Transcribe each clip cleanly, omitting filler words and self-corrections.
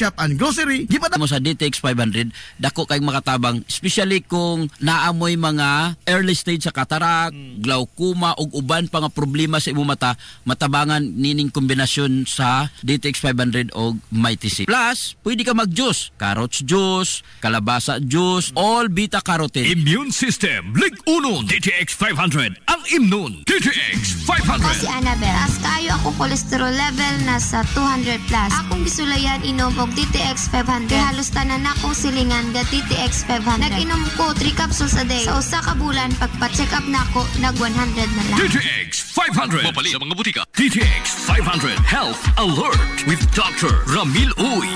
shop and grocery. Mo sa DTX 500 dako kay makatabang, especially kung naamoy mga early stage sa katarak, glaucoma ug uban pa nga problema sa imong mata, matabangan nining kombinasyon sa DTX 500 og Mighty 6. Plus, pwede ka mag-juice, carrots juice, kalabasa juice, all beta carotene. Immune System Lig 1 DTX 500 ang immune. DTX 500. Ako si Annabel. Taas kayo ako cholesterol level nasa 200 plus. Akong gisulayan inom og DTX 500. Halos tanan akong silingan ga DTX 500. Nag-inom ko 3 capsules a day. Sa usa ka bulan pagpa-check up nako nag 100 na lang. DTX 500. Mapali sa mga butika. DTX 500 Health Alert with Dr. Ramil Uy.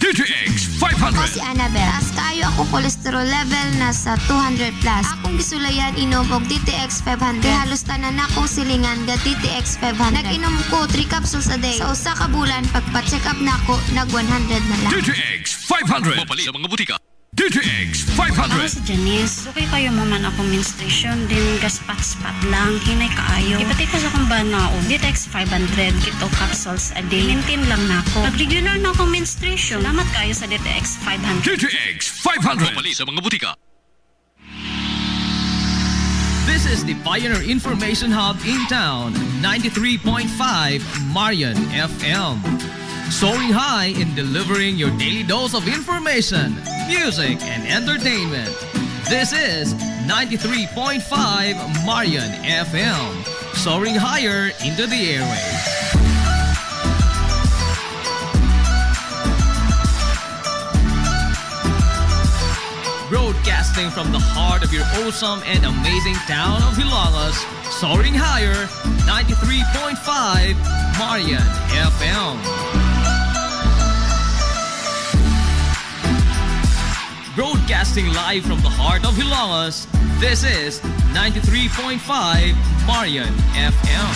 DTX 500. Ako si Annabel. Taas kayo ako cholesterol level nasa 200 plus. Akong gisulayan inom og DTX 500. Halos tanan akong silingan ga DTX 500. Nag-inom ko 3 capsules a day. Sa usa ka bulan pagpa-check up nako nag 100 na lang. DTX 500. Mapali sa mga butika. DTX 500. Ako si Janice. Okay kayo mo man ako menstruation din gaspat-spat lang. Hinay kaayo. Ipatay ko sa akong banao. DTX 500 kito capsules a day. Maintain lang na ako. Pag regular na akong menstruation. Salamat kayo sa DTX 500. DTX 500. Mapali sa mga butika. This is the Pioneer Information Hub in town, 93.5 Marian FM. Soaring high in delivering your daily dose of information, music, and entertainment. This is 93.5 Marian FM. Soaring higher into the airwaves. Broadcasting from the heart of your awesome and amazing town of Hilangas, soaring higher, 93.5 Marian FM. Broadcasting live from the heart of Hilangas, this is 93.5 Marian FM.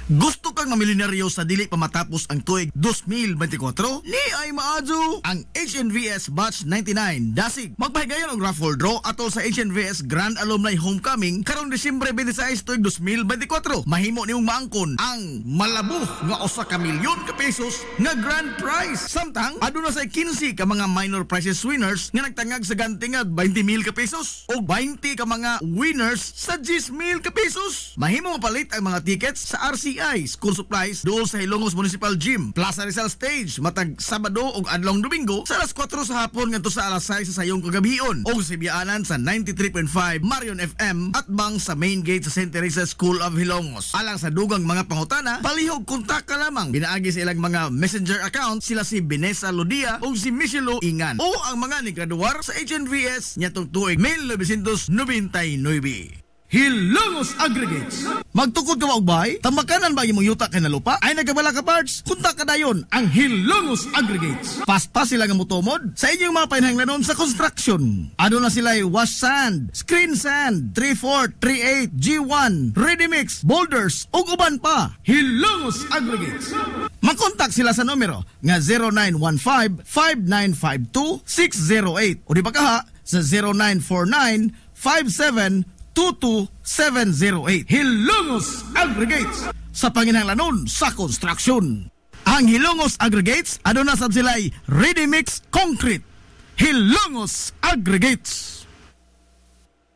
Gusto kang mamilyonaryo sa dili pa matapos ang tuig 2024? Ni ay maadyo ang HNVS Batch 99 Dasig. Magpahigayon og raffle draw atol sa HNVS Grand Alumni Homecoming karong Disyembre 26 tuig 2024. Mahimo nimong maangkon ang malabog nga usa ka milyon ka pesos nga grand prize. Samtang aduna say 15 ka mga minor prizes winners nga nagtangag sa gantingad 20,000 ka pesos o 20 ka mga winners sa 10,000 ka pesos. Mahimo mapalit ang mga tickets sa RCI School Supplies doon sa Ilongos Municipal Gym, Plaza Rizal Stage matag Sabado ug adlong Domingo sa alas 4 sa hapon ngadto sa alas 6 sa sayong kagabihon o sa biyaanan sa 93.5 Marion FM at bang sa main gate sa St. Teresa School of Hilongos. Alang sa dugang mga pangutana, palihog kontak ka lamang. Binaagi sa ilang mga messenger account sila si Vanessa Lodia o si Michelo Ingan o ang mga nigraduar sa HNVS nyatong tuig 1999. Hilongos Aggregates. Magtukod ka ba og bay? Tamakanan ba imong yuta kay na lupa? Ay nagabala ka parts? Kunta ka dayon ang Hilongos Aggregates. Paspas sila nga motomod sa inyong mga panahanglanon sa construction. Ano na sila wash sand, screen sand, 3-4, 3-8, G1, ready mix, boulders ug uban pa. Hilongos Aggregates. Makontak sila sa numero nga 0915-5952-608 o di ba kaha sa 0949-5722-708. Hilongos Aggregates sa panginahanglanon sa construction. Ang Hilongos Aggregates aduna sab sila'y ready mix concrete. Hilongos Aggregates.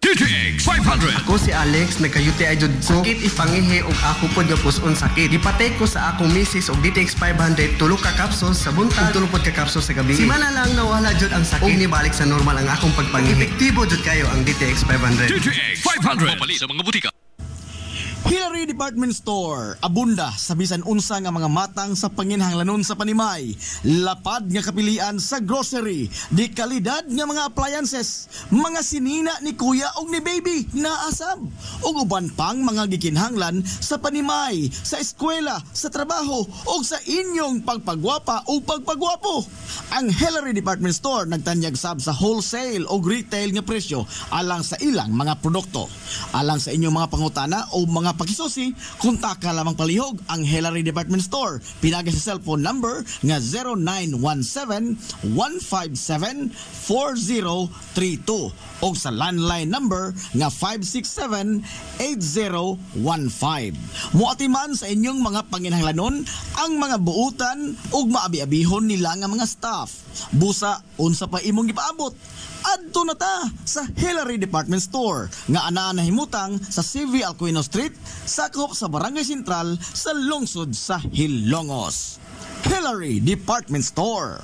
DTX 500. Ako si Alex, nagkayuti ay jud ko. Sakit ipangihi og ako pod nga puson sakit. Gipatay ko sa akong misis og DTX 500 tulo ka capsules sa buntag, tulo pod ka capsules sa gabi. Simana lang nawala jud ang sakit. Og nibalik sa normal ang akong pagpangihi. Epektibo jud kayo ang DTX 500. DTX 500. Mapali sa mga butika. Hillary Department Store, abunda sa bisan unsa nga mga matang sa panginahanglanon sa panimay, lapad nga kapilian sa grocery, di kalidad nga mga appliances, mga sinina ni kuya og ni baby na asab, ug uban pang mga gikinhanglan sa panimay, sa eskwela, sa trabaho ug sa inyong pagpagwapa o pagpagwapo. Ang Hillary Department Store nagtanyag sab sa wholesale o retail nga presyo alang sa ilang mga produkto. Alang sa inyong mga pangutana o mga pakisusi, kontak ka lamang palihog ang Hillary Department Store. Pinagi sa cellphone number nga 0917-157-4032 o sa landline number nga 567-8015. Muatiman sa inyong mga panginahanglanon ang mga buutan ug maabi-abihon nila nga mga staff. Busa, unsa pa imong gipaabot? Adto na ta sa Hillary Department Store nga anaa nahimutang sa CV Alcuino Street, sakop sa Barangay Sentral sa lungsod sa Hilongos. Hillary Department Store.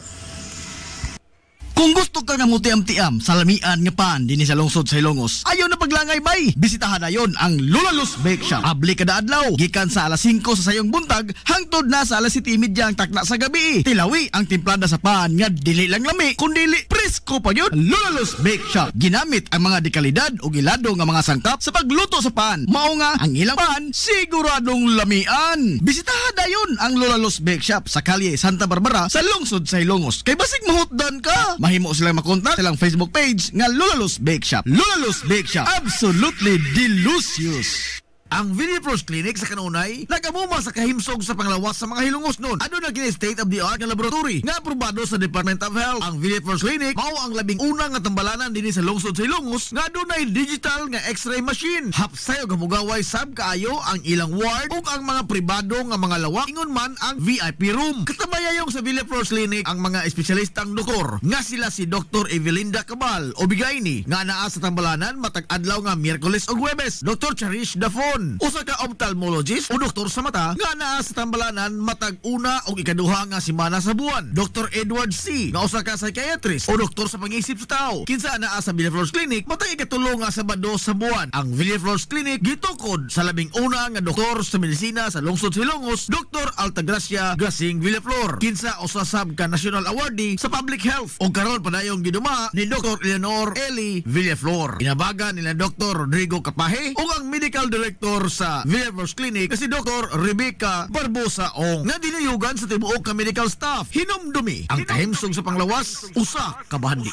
Kung gusto ka nga mutiam-tiam sa lamian nga pan dinhi sa lungsod sa Hilongos, ayaw na paglangay bay. Bisitahan na yon ang Lulalos Bake Shop. Abli kada adlaw, gikan sa alas 5 sa sayong buntag hangtod na sa alas 7:30 ang takna sa gabi. Tilawi ang timplada sa pan nga dili lang lami, kundi presko pa yun. Lulalos Bake Shop ginamit ang mga dekalidad o gilado nga mga sangkap sa pagluto sa pan. Mao nga ang ilang pan siguradong lamian. Bisitahan na yon ang Lulalos Bake Shop sa kalye Santa Barbara sa lungsod sa Hilongos. Kay basig mahutdan ka, mahimo silang makontak silang Facebook page nga Lulalos Bake Shop. Lulalos Bake Shop, absolutely delicious. Ang Villaflores Clinic sa kanunay nagamuma sa kahimsog sa panglawas sa mga Hilongos noon. Ano na kini state of the art nga laboratory nga aprobado sa Department of Health. Ang Villaflores Clinic mao ang labing unang nga tambalanan dinhi sa lungsod sa Hilongos nga dunay digital nga X-ray machine. Hapsay og hamugaway sab kaayo ang ilang ward ug ang mga pribado nga mga lawak ingon man ang VIP room. Katabayayong sa Villaflores Clinic ang mga espesyalistang doktor nga sila si Dr. Evelinda Cabal o Bigayni nga naa sa tambalanan matag adlaw nga Miyerkules ug Huwebes. Dr. Cherish Dafon, usa ka ophthalmologist o doktor sa mata nga naa sa tambalanan matag una o ikaduha nga semana sa buwan. Dr. Edward C. nga usa ka psychiatrist o doktor sa pag-iisip sa tao. Kinsa naa sa Villaflores Clinic matag ikatulo nga Sabado sa buwan. Ang Villaflores Clinic gitukod sa labing una nga doktor sa medisina sa lungsod sa Hilongos, Dr. Altagracia Gasing Villaflor. Kinsa usa sab ka national awardee sa public health o karon padayong giduma ni Dr. Eleanor Eli Villaflor. Inabagan nila Dr. Rodrigo Capahe o ang medical director sa Villaflores Clinic kasi Dr. Rebecca Barbosa Ong nga dinayugan sa tibuok ka medical staff. Hinumdumi ang kahimsog sa panglawas, usa ka bahandi.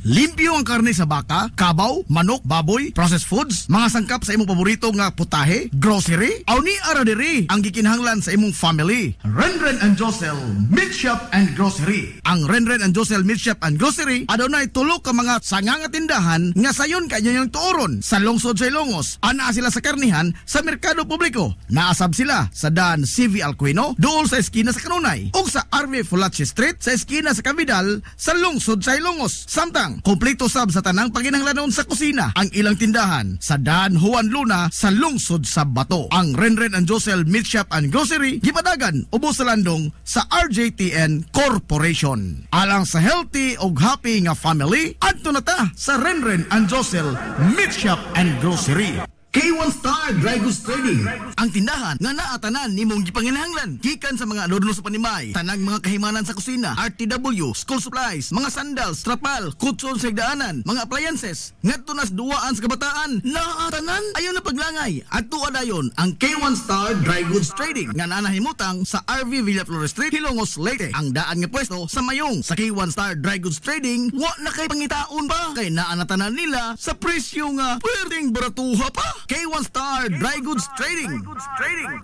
Limpyo ang karne sa baka, kabaw, manok, baboy, processed foods, mga sangkap sa imong paborito nga putahe, grocery, aw ni aradiri ang gikinahanglan sa imong family. Renren and Josel Meat Shop and Grocery. Ang Renren and Josel Meat Shop and Grocery adunay tulo ka mga sanga nga tindahan nga sayon kanyang tuoron sa lungsod sa Hilongos. Anaa sila sa karnihan sa merkado publiko. Naasab sila sa Dan CV Alcuino dool sa eskina sa Kanunay ug sa RV Fulache Street sa eskina sa Cabidal sa lungsod sa Hilongos. Samtang kompleto sab sa tanang paginahanglanon sa kusina ang ilang tindahan sa Dan Juan Luna sa lungsod sa Bato. Ang Renren and Josel Meat Shop and Grocery gipadagan ubos sa landong sa RJTN Corporation. Alang sa healthy ug happy nga family, adto na ta sa Renren and Josel Meat Shop and Grocery. K1 Star Dry Goods Trading, ang tindahan nga naatanan nimong gipanginahanglan gikan sa mga adorno sa panimay, tanang mga kahimanan sa kusina, RTW, school supplies, mga sandals, trapal, kutson sa higdaanan, mga appliances, ngadto nas duwaan sa kabataan, naatanan ayo na paglangay. Adto adayon ang K1 Star Dry Goods Trading nga nanahimutang sa RV Villaflores Street, Hilongos, Leyte. Ang daan nga pwesto sa mayong sa K1 Star Dry Goods Trading, wa na kay pangitaon ba kay naanatanan nila sa presyo nga pwedeng baratuha pa. K1 Star Dry Goods Trading.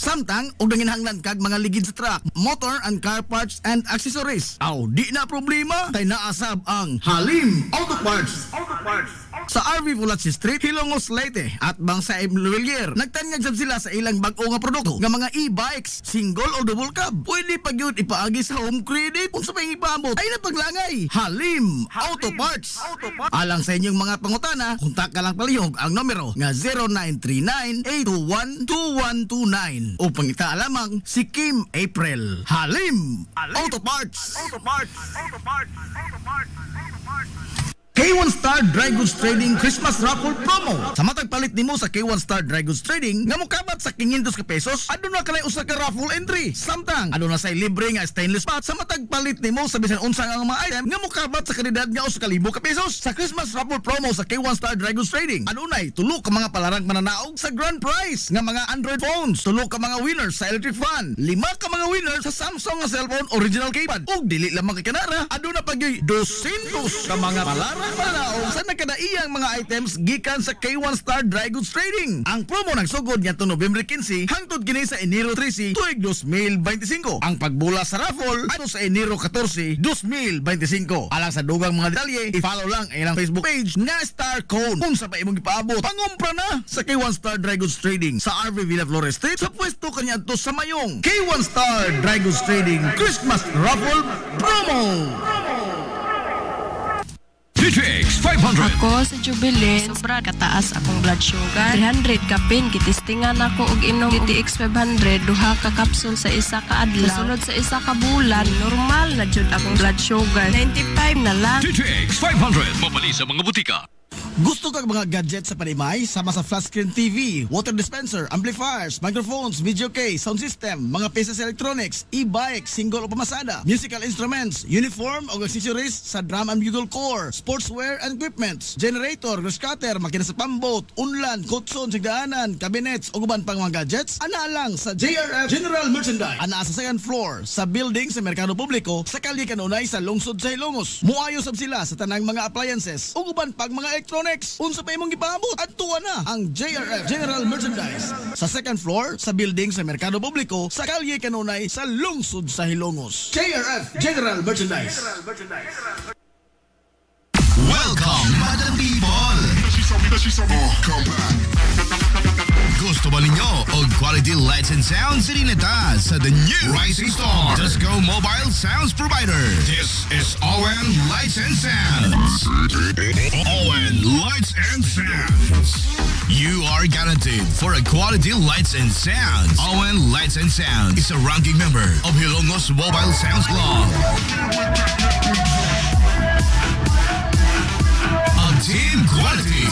Samtang og nanginahanglan kag mga ligid sa truck, motor and car parts and accessories. Aw di na problema kay naasab ang Halim Auto Parts. Sa RV Fulache Street, Hilongos, Leyte at bang sa Emluelier. Nagtanyag sab sila sa ilang bag-o nga produkto nga mga e-bikes, single o double cab. Pwede pa gyud ipaagi sa home credit kung sa pang ipaabot ay napaglangay. Halim Auto Parts. Alang sa inyong mga pangutana, kontak ka lang palihog ang numero nga 0939-821-2129 o pangita lamang si Kim April. Halim Auto Parts. K1 Star Dry Goods Trading Christmas Raffle Promo. Sa matag palit nimo sa K1 Star Dry Goods Trading nga mokabat sa 500 ka pesos, aduna kanay usa ka raffle entry. Samtang aduna say libre nga stainless pot sa matag palit nimo sa bisan unsa nga mga item nga mokabat sa kalidad nga usa ka libo ka pesos. Sa Christmas Raffle Promo sa K1 Star Dry Goods Trading, adunay tulo ka mga palarang mananaog sa grand prize nga mga Android phones, tulo ka mga winners sa electric fan, 5 ka mga winners sa Samsung nga cellphone original keypad ug dili lamang kay kanara, aduna pagyoy 200 ka mga palarang Panaog sa nakadaiyang mga items gikan sa K1 Star Dry Goods Trading. Ang promo nagsugod ngadto Nobyembre 15 hangtod kini sa Enero 13 tuig 2025. Ang pagbula sa raffle ato sa Enero 14, 2025. Alang sa dugang mga detalye, i-follow lang ang ilang Facebook page nga Star Cone. Kung sa pa imong ipaabot, pangumpra na sa K1 Star Dry Goods Trading sa RV Villa Flores Street sa pwesto kanya to sa Mayong. K1 Star Dry Goods Trading Christmas Raffle Promo. DTX 500. Ako sa Jubilee, sobra kataas akong blood sugar. 300 kapin, kitistingan ako og inom DTX 500, duha ka kapsul sa isa ka adlaw. Sunod sa isa ka bulan, normal na jud akong blood sugar. 95 na lang. DTX 500. Mabali sa mga butika. Gusto kang mga gadgets sa panimay? Sama sa flat screen TV, water dispenser, amplifiers, microphones, video case, sound system, mga pieces electronics, e-bike, single o pamasada, musical instruments, uniform o accessories sa drum and bugle corps, sportswear and equipments, generator, grass cutter, makina sa pambot, unlan, kutson, sigdaanan, cabinets o guban pang mga gadgets, ana lang sa JRF General Merchandise. Ana sa second floor sa building sa Merkado Publiko sa kalye kanunay sa lungsod sa Ilongos. Muayo sab sila sa tanang mga appliances o guban pang mga electronics. Unsa pa imong gipaabot adtuwa na ang JRF General Merchandise sa second floor sa building sa Merkado Publiko sa kalye kanunay sa lungsod sa Hilongos. JRF General Merchandise. Welcome, Madam People! Gusto ba ninyo og quality lights and sounds sinita sa the new Rising Star Disco Mobile Sounds Provider? This is ON Lights and Sounds. ON Lights and Sounds. You are guaranteed for a quality lights and sounds. ON Lights and Sounds is a ranking member of Hilongos Mobile Sounds Club. Team Quality.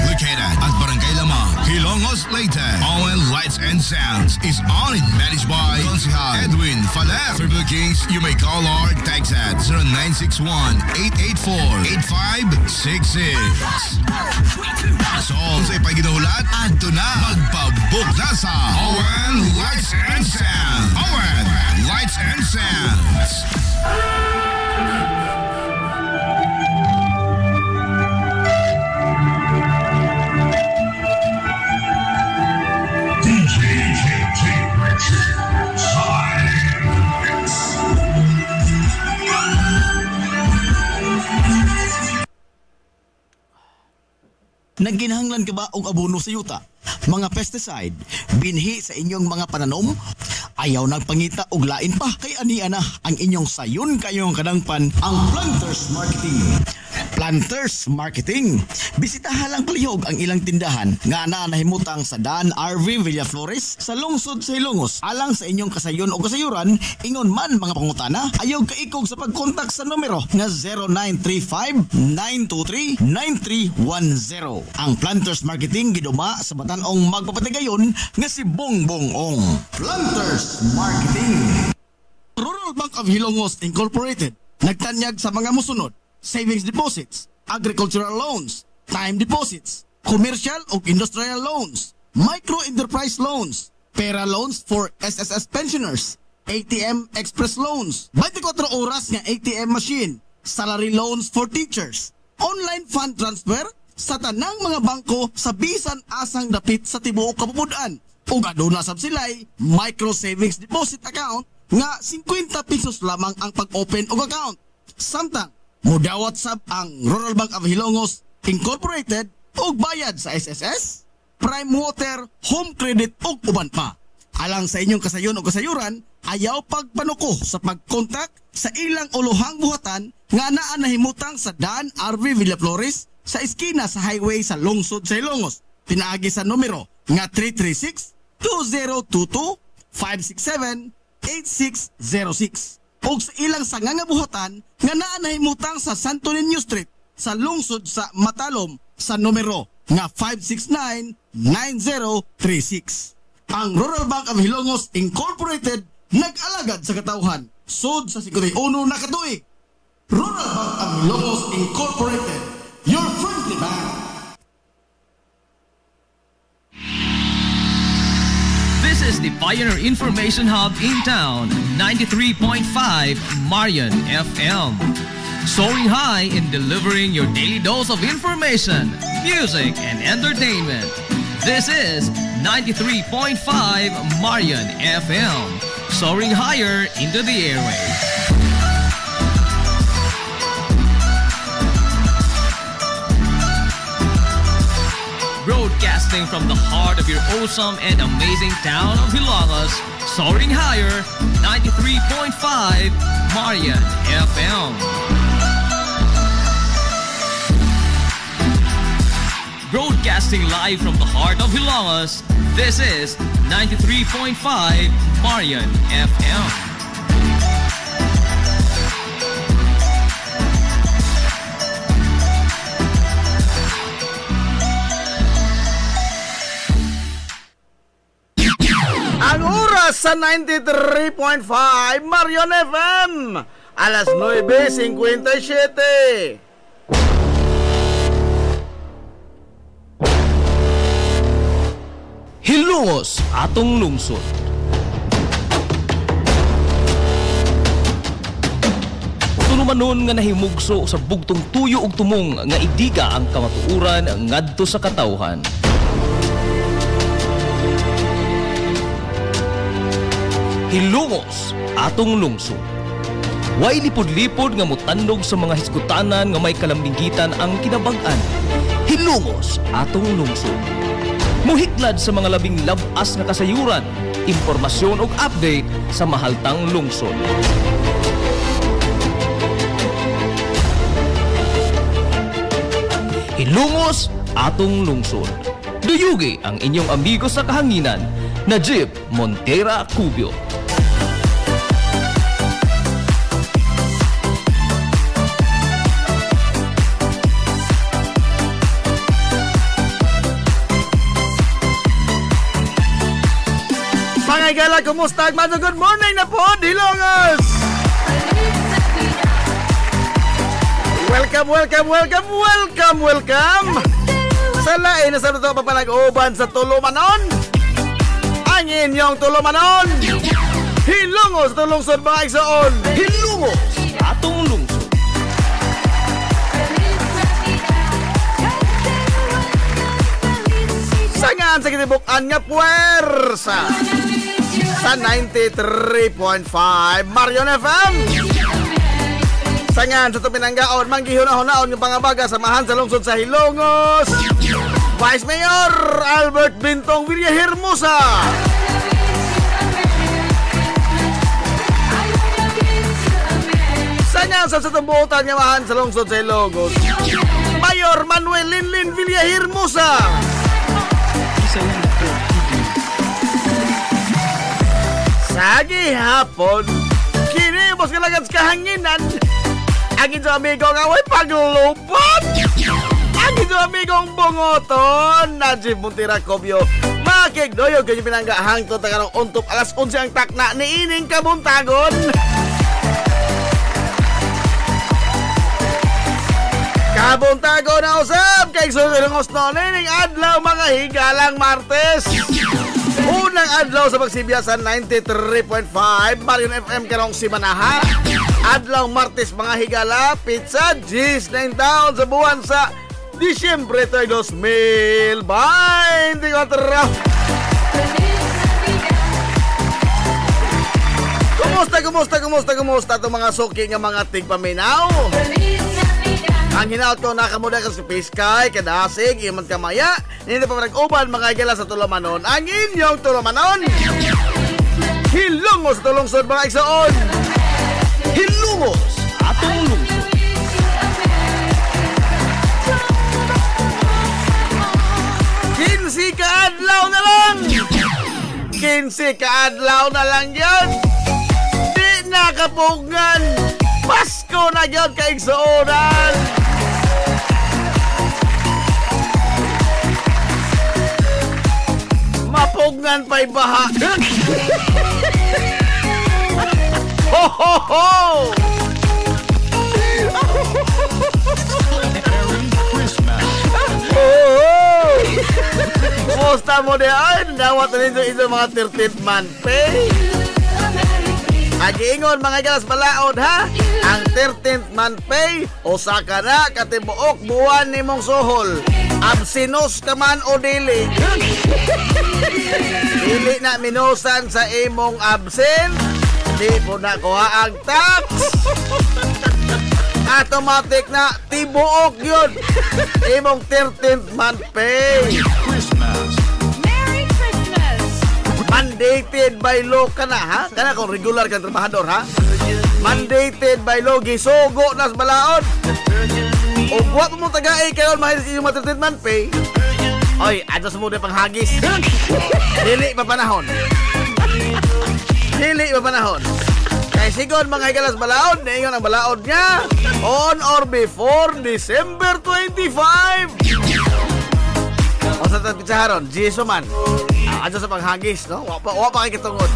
Located at Barangay Lamang, Hilongos, Leyte. ON Lights and Sounds is owned and managed by Consihal Edwin Falef. For bookings, you may call or text at 0961-884-8566. So, kung sa'y paginahulat, adto na magpabook na sa ON Lights and Sounds. ON Lights and Sounds. Nagginahanglan ka ba og abono sa yuta? Mga pesticide, binhi sa inyong mga pananom? Ayaw nagpangita og lain pa kay ania na ang inyong sayon kayong kadangpan ang Planters Marketing. Planters Marketing. Bisitahan lang palihog ang ilang tindahan nga nahimutang sa Dan RV Villa Flores sa lungsod sa Hilongos. Alang sa inyong kasayon o kasayuran, ingon man mga pangutana, ayaw kaikog sa pagkontak sa numero nga 0935-923-9310. Ang Planters Marketing giduma sa batanong magpapatigayon nga si Bongbong Ong. Planters Marketing. Rural Bank of Hilongos Incorporated nagtanyag sa mga musunod: savings deposits, agricultural loans, time deposits, commercial o industrial loans, micro-enterprise loans, pera loans for SSS pensioners, ATM express loans, 24 oras nga ATM machine, salary loans for teachers, online fund transfer sa tanang mga bangko sa bisan asang dapit sa tibuok kapupudan. O aduna sab sila'y micro savings deposit account nga 50 pesos lamang ang pag-open og account. Samtang mudawat sab ang Rural Bank of Hilongos Incorporated og bayad sa SSS, Prime Water, Home Credit ug uban pa. Alang sa inyong kasayon o kasayuran, ayaw pagpanuko sa pagkontak sa ilang ulohang buhatan nga naa nahimutang sa Dan RV Villa Flores sa eskina sa highway sa lungsod sa Hilongos. Pinaagi sa numero nga 336-202-567-8606. O sa ilang sangangabuhatan nga naa nahimutang sa Santo Niño Street sa lungsod sa Matalom sa numero nga 569-9036. Ang Rural Bank of Hilongos Incorporated nag-alagad sa katauhan sud sa 51 na katuig. Rural Bank of Hilongos Incorporated, your friendly bank. This is the Pioneer Information Hub in town, 93.5 Marion FM. Soaring high in delivering your daily dose of information, music, and entertainment. This is 93.5 Marian FM. Soaring higher into the airwaves. Broadcasting from the heart of your awesome and amazing town of Hilagas, soaring higher, 93.5 Marian FM. Broadcasting live from the heart of Hilagas, this is 93.5 Marian FM. Ang oras sa 93.5 Marian FM, alas 9:57. Hilongos atong lungsod. Tulumanon nga nahimugso sa bugtong tuyo ug tumong nga idiga ang kamatuuran ngadto sa katawhan. Hilongos atong lungsod. Way lipod-lipod nga mutandog sa mga hisgutanan nga may kalambinggitan ang kinabag-an. Hilongos atong lungsod. Muhiklad sa mga labing labas na kasayuran, impormasyon ug update sa mahaltang lungsod. Hilongos atong lungsod. Duyugi ang inyong amigo sa kahanginan, Najib Montera Cubio. Mga igala, kumusta? Good morning na po, Hilongos! Welcome! Sa lain na sa luto papanag-uban sa Tulumanon, ang inyong Tulumanon, Hilongos tulungsod mga igsoon. Hilongos atong lungsod. Sangan sa kitibukan nga puwersa sa 93.5 Marian FM. Sangan sa tupinanggaon, manggihuna-hunaon yung pangabaga samahan sa lungsod sa Hilongos, Vice Mayor Albert Bintong Villahermosa. Sangan sa tumbutan nga mahan sa lungsod sa Hilongos, Mayor Manuel Linlin Villahermosa. Sa gihapon, kinibos ka lang sa kahanginan. Agin sa amigo nga way paglupot. Agin sa amigong bungoton, Najib Montera Cubio. Makigdoyo kayo pinanggahang to tagarong untop alas 11 ang takna ni ining kabuntagon. Kabuntagon na usab kay Hilongos no nining adlaw mga higalang Martes. Unang adlaw sa pagsibya sa 93.5 Marian FM karong simanaha. Adlaw Martes mga higala, pizza, G's 9 sa buwan sa Disyembre 2024. Kumusta itong mga suki nga mga tigpaminaw? Ang hinaot ko nakamuda ka sa Piskay, Kadasig, Iman Kamaya. Hindi pa nag-uban mga igala sa Tulumanon. Ang inyong Tulumanon, Hilongos tulungsod mga igsoon. Hilongos atong lungsod. Kinsi kaadlaw na lang. 15 kaadlaw na lang yan. Di nakapugngan. Pasko na yun kaigsuunan. Mapugngan pa'y baha. Ho ho ho! Kumusta mo diyan? Dawat na nito mga 13th month pay. Magiingon mga galas balaod ha. Ang 13th month pay usa ka na katibuok buwan nimong suhol. Absinos ka man o dili. Dili na minusan sa imong absent. Di po na kuha ang tax. Automatic na tibuok yun. Imong 13th month pay. Merry Christmas! Mandated by law ka na ha. Kana kung regular kang trabahador ha. Mandated by law. Gisugo nas balaod. O buwat mo taga-ay kayo mahal sa inyong 13th month pay. Oy, ados mo na panghagis. Dili pa panahon. Dili pa panahon. Kay sigon mga galas balaod, naingon ang balaod niya on or before December 25. O sa tatpitsaharon, Jesu man. Ados sa panghagis, no? Wapa kay kitungod.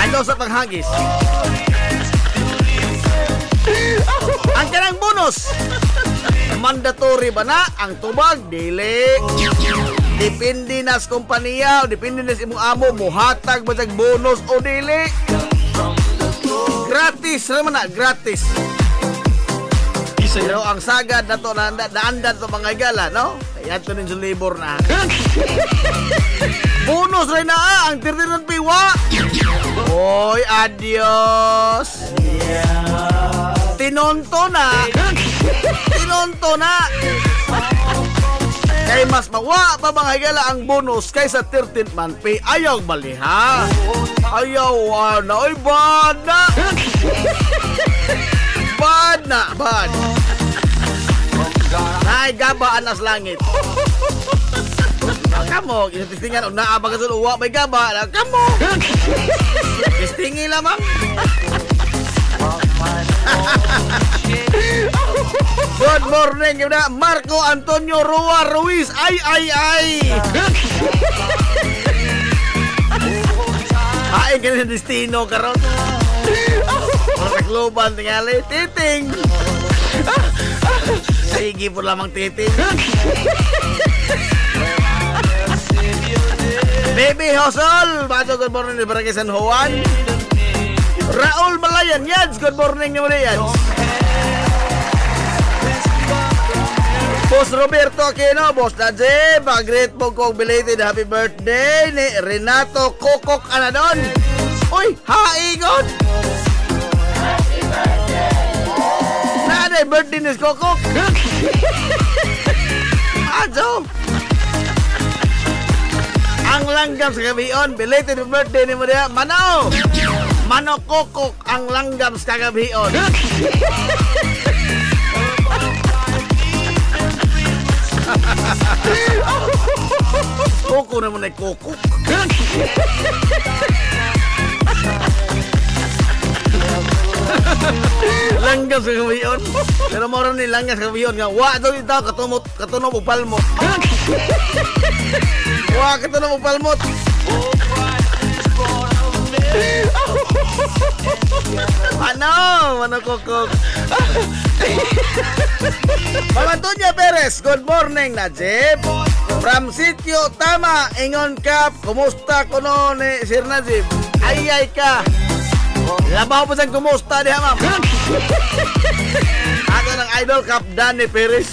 Ados sa panghagis. Ang kanang bonus. Mandatory ba na ang tubag? Dili. Depende na sa kompanya o depende na sa imong amo muhatag ba yung bonus o dili. Gratis naman na, gratis. Pero ang sagad na to naandan to mga gala, no? Kaya ito rin sa labor na. Bonus rin na ang 13 piwa. Oy, adios. Tinonto na. Tinonto na. Kay mas mawa pa mga higala ang bonus kaysa 13th month pay. Ayaw baliha. Ayaw na. Oy, bad na. Bad na. Bad. Nay, gabaan nas langit. Kamo, tistingan na abang ka uwa may gaba. Kamo. Tistingi lamang. Good morning, yuna Marco Antonio Roa Ruiz. Ay. Hain ka na sa destino karon. Mga global tingali. Titing. Sige po lamang titing. Baby Hosol. Bato, good morning ni Barangay San Juan. Raul Malayan, Yads. Good morning ni mo na Yads. Boss Roberto Aquino, Boss Nadje, pag-greet mo kong belated happy birthday ni Renato Kokok Anadon. Uy, haigon! Happy birthday! Nanay, birthday ni Kokok. Ajo! Ang langgam sa gabion, belated birthday ni mo niya, Mano! Mano Kokok ang langgam sa gabion. Koko naman ay koko. Langgam sa kabiyon. Pero moro ni langgam sa kabiyon nga wa daw ito katunog og palmot. Wa katunog og palmot. Mano kokok. Mamantunya Perez, good morning na Jeb. From Sitio Tama, Ingon Cap, kumusta ko no ni Sir Najib? Ay ka. Labaw pa siyang kumusta diha ma'am. Ako ng idol Cap Danny Perez.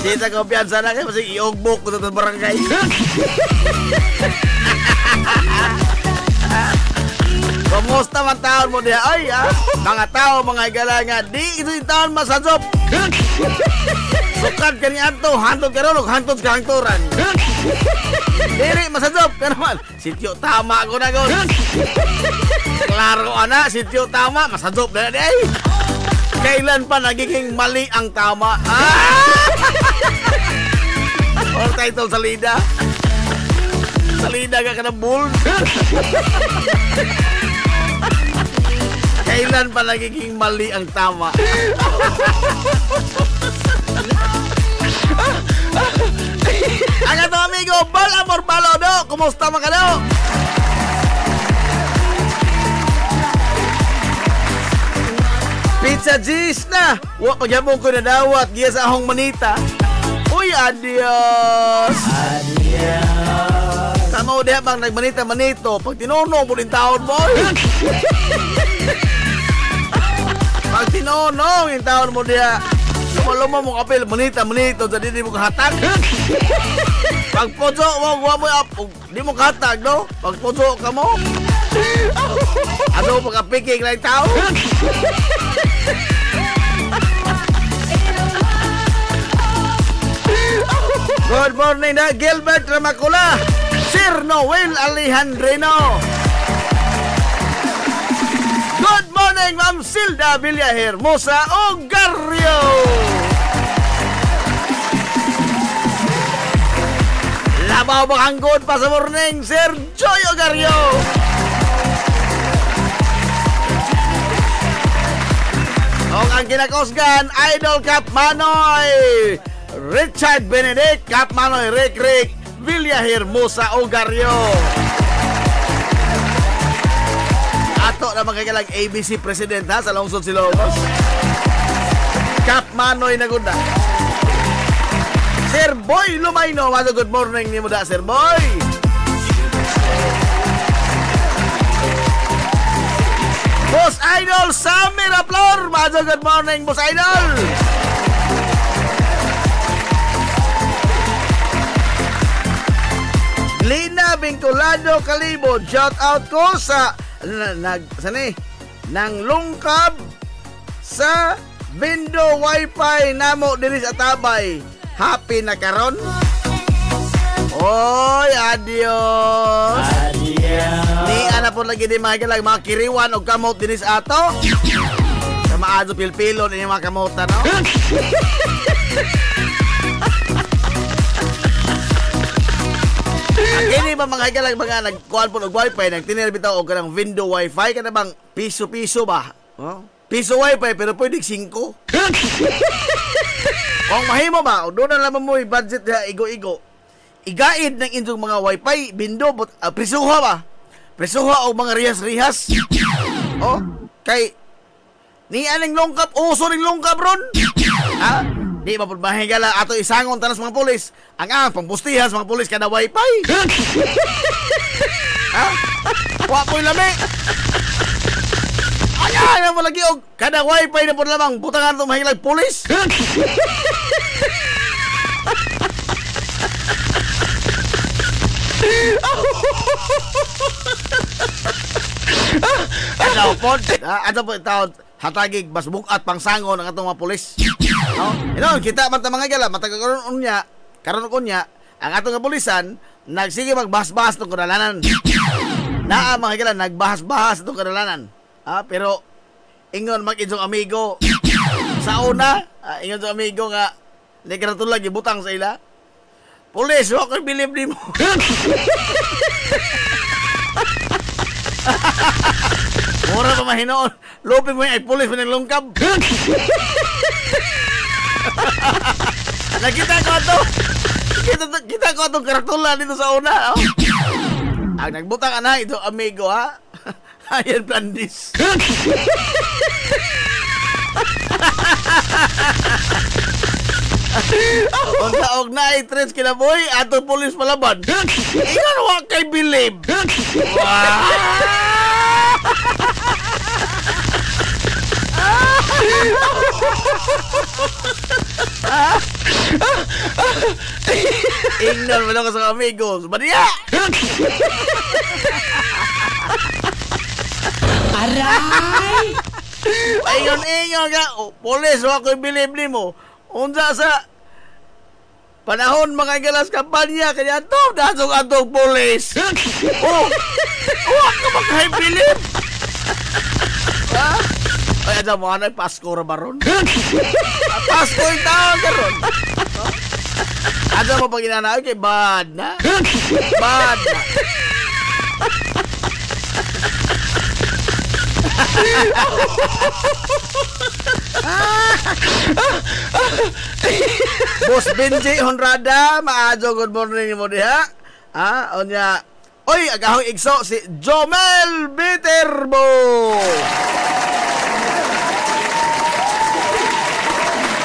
Dito ko piyansa na kayo, masing iugbok ko sa barangay. Kumusta man taon mo diha? Ay mga tao, mga igala nga, di ito yung taon masajop. Sukad ka ni Anto, hantod ka ron, hantod ka hangturan. Diri, masajop ka naman. Sityo Tama ko na gon. Klaro ana, Sityo Tama, masajop na di ay. Kailan pa nagiging mali ang tama? Or title salida. Salida ka ka na bull. Kailan pa nagiging mali ang tama? Ang ato amigo, Bal Amor Balodo. Kumusta mga kano? Pizza G's na. Wa pagyabong ko na dawat. Giya sa ahong manita. Uy, adios. Adios. ikaw diha bang nagmanita-manito, pag tinunong mo din taon mo. Pag tinunong yung taon mo diha, luma mo kapil, manita-manito, jadi di mo kahatag. Pag puso mo, di mo kahatag, no? Pag puso ka mo, ano pagkapiking na yung tao? Good morning na Gilbert Ramacula, Sir Noel Alejandrino. Good morning Ma'am Silda Villahermosa Ogario. Labaw makanggod pa sa morning Sir Joy Ogario. O ang kinakosgan Idol Cap Manoy Richard Benedict, Cap Manoy Rick Villahermosa Ogario. Ato na magkakalag ABC President ha sa Lungsod Ilocos. Cap Manoy Nagunda. Sir Boy Lumayno, maso good morning ni mo da Sir Boy. Boss Idol Sammy Raplor, maso good morning Boss Idol. Lina Vinculado Calibod, shout out ko sa nang lungkab sa Vindo Wi-Fi namo diri sa Tabay. Happy na karon. Oy, adios. Ni ana po lagi di mga kiriwan og kamot diri sa ato. Sa maadto pilpilo ni mga kamotan, no? Kini ba mga hagalag mga nagkuhan po ng wifi, nagtinir bitaw o kanang Vindo Wi-Fi, ka na bang piso-piso ba? Oh? Piso Wi-Fi pero pwede 5. Kung mahimo ba, o doon na naman mo budget na igo-igo. Igaid ng inyong mga Wi-Fi, Vindo, prisuha ba? Prisuha o mga rihas-rihas. Oh, kay ni aning lungkap, uso ning lungkap ron. Ha? Di ba po mahigala ato isangon tanas mga pulis. Ang pampustihan sa mga pulis kada Wi-Fi. Ha? Wa po'y lami. Ayan mo lagi og kada Wi-Fi na po lamang butangan itong mahilag pulis. Ato po itaw hatagig bas bukat pang sangon ang atong mga pulis. No? Kita man ta mga gala matagaron unya karon unya ang atong nga pulisan nagsige magbahas-bahas tong kadalanan. Naa mga gala nagbahas-bahas tong kadalanan. Pero ingon mag-inyong amigo sa una, ingon sa amigo nga ni karatula gibutang sa ila. Pulis, wa ko believe nimo. Mura pa mahinoon. Lupin mo yung ay pulis mo ng lungkab. Nakita ko ito. Kita ko itong karatula dito sa una. Oh. Ang nagbutang na ito, amigo ha. Ayan Blandis. Kung taog na i-trench kinaboy, ato pulis palaban. Ingan wa kay believe. Ingnan mo lang ka sa amigos. Baniya! Aray! Ingon ka. Pulis, wa ko'y believe ni mo. Unsa sa panahon mga galas kampanya kaya to dasog atong pulis. Wa ka makahibilib. Ay ada mo anay Pasko ra baron. Pasko yung taon karon. Ada mo pag inanaw kay bad na. Bad na. Boss Benji Honrada, maadyo good morning mo diha. Onya. Oy, agahong igso si Jomel Viterbo.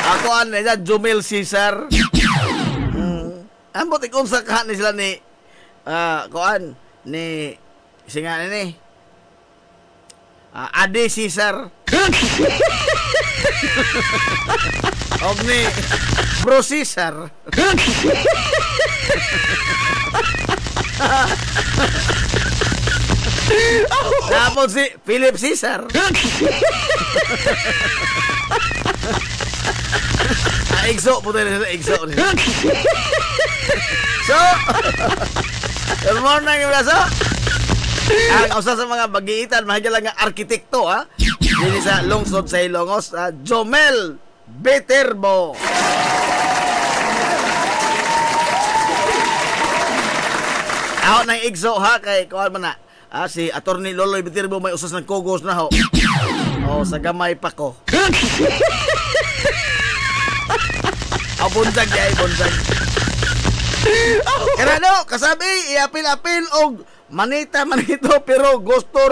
Ako niya Jomel Cesar. Ambot ikon sa kahan sila ni kuan ni singa ni Ade Cesar. Og ni Bro Cesar. Tapos si Philip Cesar. Exo po tayo sa exo. So, good morning, Ibraso. Ang usa sa mga bagiitan, mahigala nga arkitekto, ha? Dili sa lungsod sa Ilongos, Jomel Beterbo. Ako nang exo, ha? Kay, kuhan mo na. Si Attorney Loloy Beterbo may usas ng kugos na, ho. Sa gamay pa ko. Bunsag di ay bunsag. Kaya no, kasabi, iapil-apil og manita-manito, pero gusto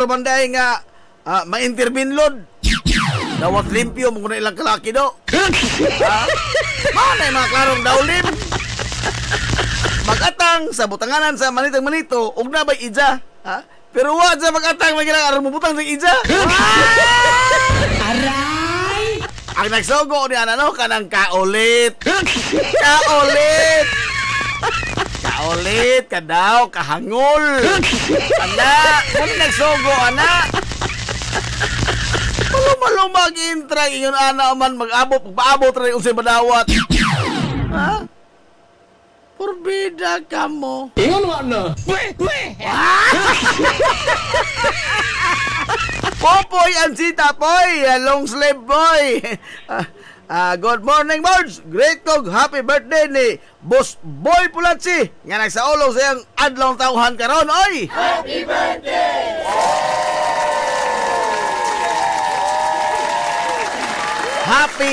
man dahil nga ma-intervinlod. Dawat limpyo, muna ilang kalaki do. Mana yung mga klarong dawlim. Mag-atang sa butanganan sa manitang-manito, og nabay ija. Pero wad sa mag-atang, may kailangan mabutang sa ija. Aray! Ang nagsogo ni ano kanang kaulit. Kaulit ka daw, kahangol. Ana, kung nagsogo ana. Malo mag-intra ingon ana man mag-abot rin unsay badawat. Ha? Porbida ka mo. Ingon wa na. Popoy Ansita Poy, long sleeve boy. Good morning, Marge. Great kog happy birthday ni Boss Boy Pulatsi. Nga nagsaulo sa iyang adlaw tauhan karon, oy. Happy birthday.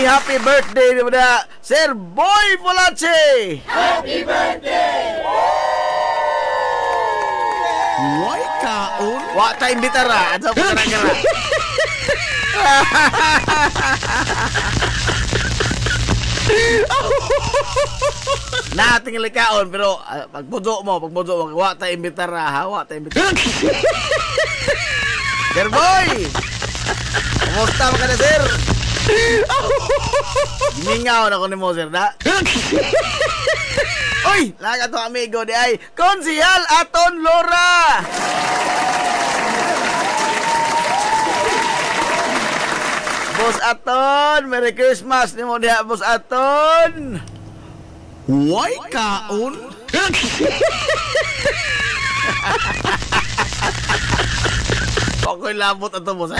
Happy birthday ni mga Sir Boy Pulatsi. Happy birthday. Why kaon? Wa ta imbitara, adto ka na. Nating likaon pero pagbudo mo, wa ta imbitara, ha, wa ta imbitara. Sir Boy. Kumusta ka na, sir? Mingaw na ko ni mo, sir, da? Uy! Laga to amigo di ay Konsihal Aton Lora! Boss Aton! Merry Christmas ni mo diha, Boss Aton! Why kaon? Ako'y labot ato, Boss.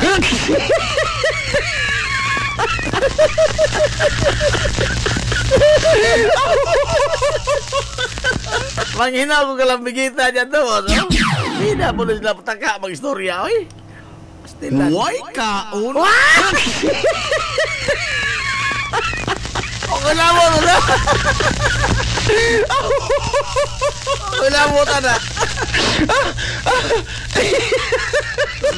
Manghinaw ko kalambigita dyan to, no? Hindi na po na sila pataka mag-istorya, oy. Why kaon? Okay lang mo, no? Okay lang mo, tana.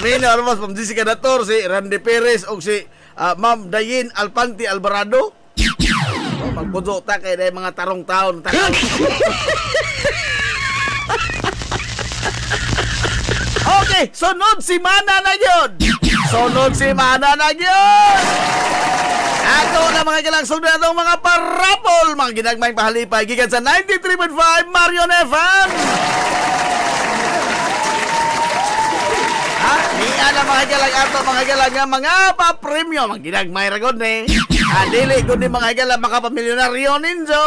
Mina, almas, Ma'am Jessica Dator, si Randy Perez, o si Ma'am Dayin Alpanti Alvarado. Magpudo ta kay day mga tarong taon. Okay, sunod si Mana na yun. Ako na mga kilangsog na itong mga parapol, mga ginagmayng pahalipay, gikan sa 93.5 Marion FM. Niya na mga galang ato, mga galang nga mga pa-premyo, mga ginagmay ragod ni. Dili ko ni mga galang makapamilyonaryo ninyo.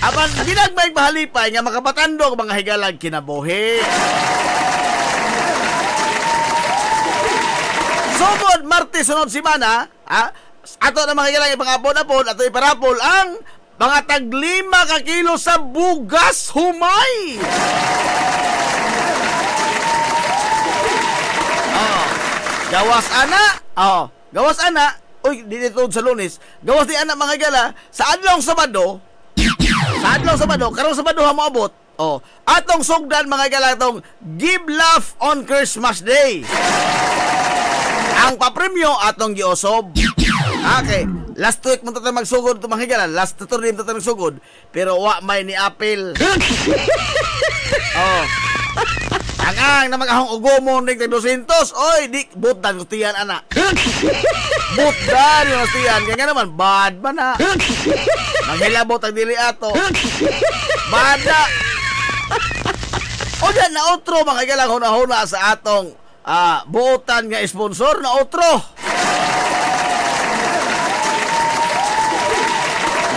Apan ginagmay pahalipay nga makapatando mga higalang kinabuhi. Sugod Martes sunod semana, ato na mga higalang ipangapon-apon ato iparapol ang mga tag-5 ka kilo sa bugas humay. Gawas ana. Uy, dito sa Lunes. Gawas di ana mga gala sa adlong Sabado. Karong Sabado ha moabot. Atong sugdan mga gala tong Give Laugh on Christmas Day. Ang papremyo atong giosob. Okay, last week mo tayo magsugod ito mga higala. Last Saturday mo tayo magsugod. Pero wa may ni Apple. Oh. Ang na mag-ahong ugomon ning 200. Oy, di butan ko tiyan anak. Butan yung tiyan. Kaya naman bad ba na? Manghilabot ang dili ato. Bada. O yan na outro mga higala huna-huna sa atong buotan nga sponsor na outro.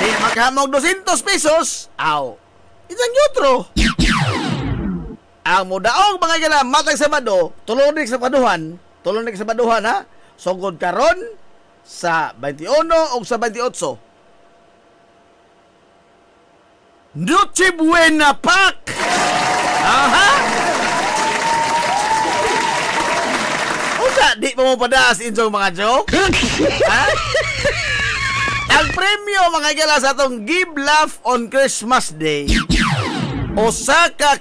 Di maghamog 200 pesos. Aw. Isang outro. Ang mudaong mga gala matang Sabado, tulonik sa paduhan ha. Sugod karon sa 21 o sa 28. Noche Buena Pak. Aha. Usa di pa mo padaas inyong mga joke. Ha? Ang premyo mga gala sa atong Give Laugh on Christmas Day. Osaka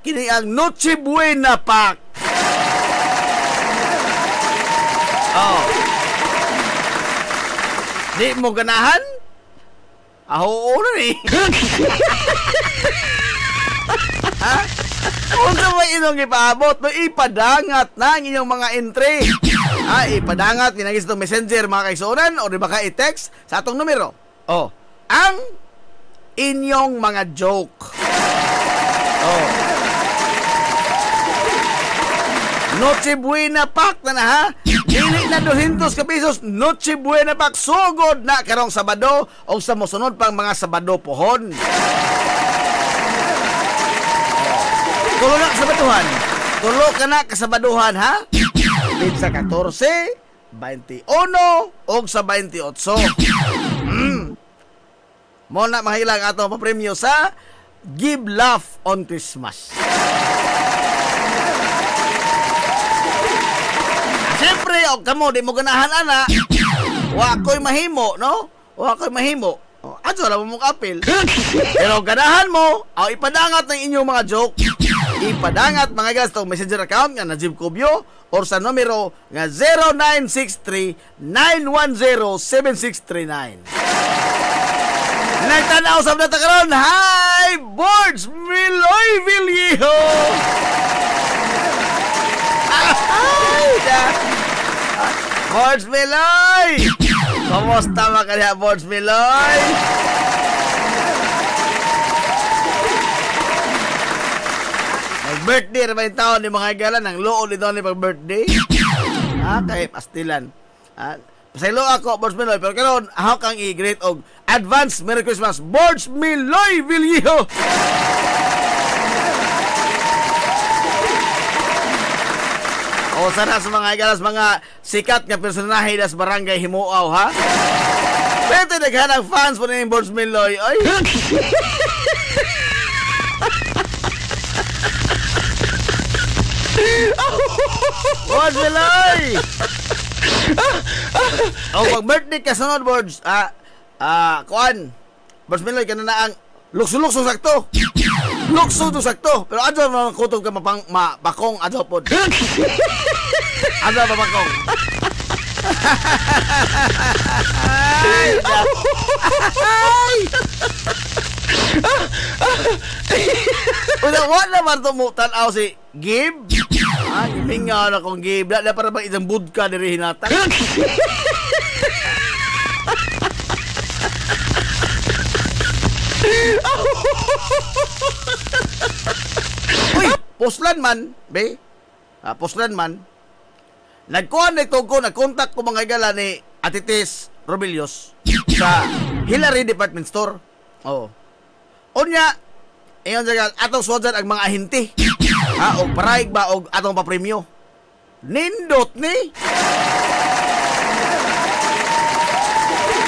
kini ang Noche Buena Pack. Oh. Di mo ganahan? Aho na ni. Ha? Kung sa may inong ipaabot, no, ipadangat na ang inyong mga entry. Ipadangat, ginagis itong messenger mga kaisunan o di ba ka i-text sa atong numero. Oh. Ang inyong mga joke. Oh. Noche Buena Pack na ha. Dili na 200 ka pesos. Noche Buena Pack. Sugod na karong Sabado o sa mosunod pang mga Sabado pohon. Tulo na kasabaduhan. Tulo ka na kasabaduhan ha. Sa 14, 21 o sa 28. Muna mahilang ato papremyo sa Give Laugh on Christmas. Siyempre, o kamo, di mo ganahan ana. Wa ko'y mahimo, no? Wa ko'y mahimo. Ato lang mo mong apel. Pero ganahan mo, ipadangat ng inyong mga joke. Ipadangat mga gastong messenger account nga na Jim Cubio or sa numero nga 0963-910-7639. Nagtanaw sa mga karon. Hi, Boards Miloy Villejo! Boards Miloy! Kumusta mga kanya, Boards Miloy? Nag-birthday na ba yung taon ni mga higala? Nang loon ito ni pag-birthday? Kay pastilan. Pasaylo ako, Boards Miloy. Pero karon ako kang i-greet og advance Merry Christmas, Boards Miloy Villejo! O sana sa mga igalas, mga sikat nga personahe das barangay Himuaw, ha? Pwede naghanang fans po na yung Boards Miloy. Ay! Boards Miloy! O pag-birthday ka sunod, Boards, kuan, Boards Miloy, ka na ang lukso-lukso sakto. Lukso to sakto. Pero adyo na kutob ka mapakong adyo po. Adyo mapakong. Wala naman tumutan ako si Gib. Himinga na kong Gib. Dala para bang isang budka diri hinatang. Uy, Postland man, be. Postland man. Nagconnect ko, nagkontak ko mga igala ni Atitis Robilios sa Hillary Department Store. Oh. Unya, ayon sa atong suwadan ang mga ahinti. O paraig ba o atong papremyo. Nindot ni.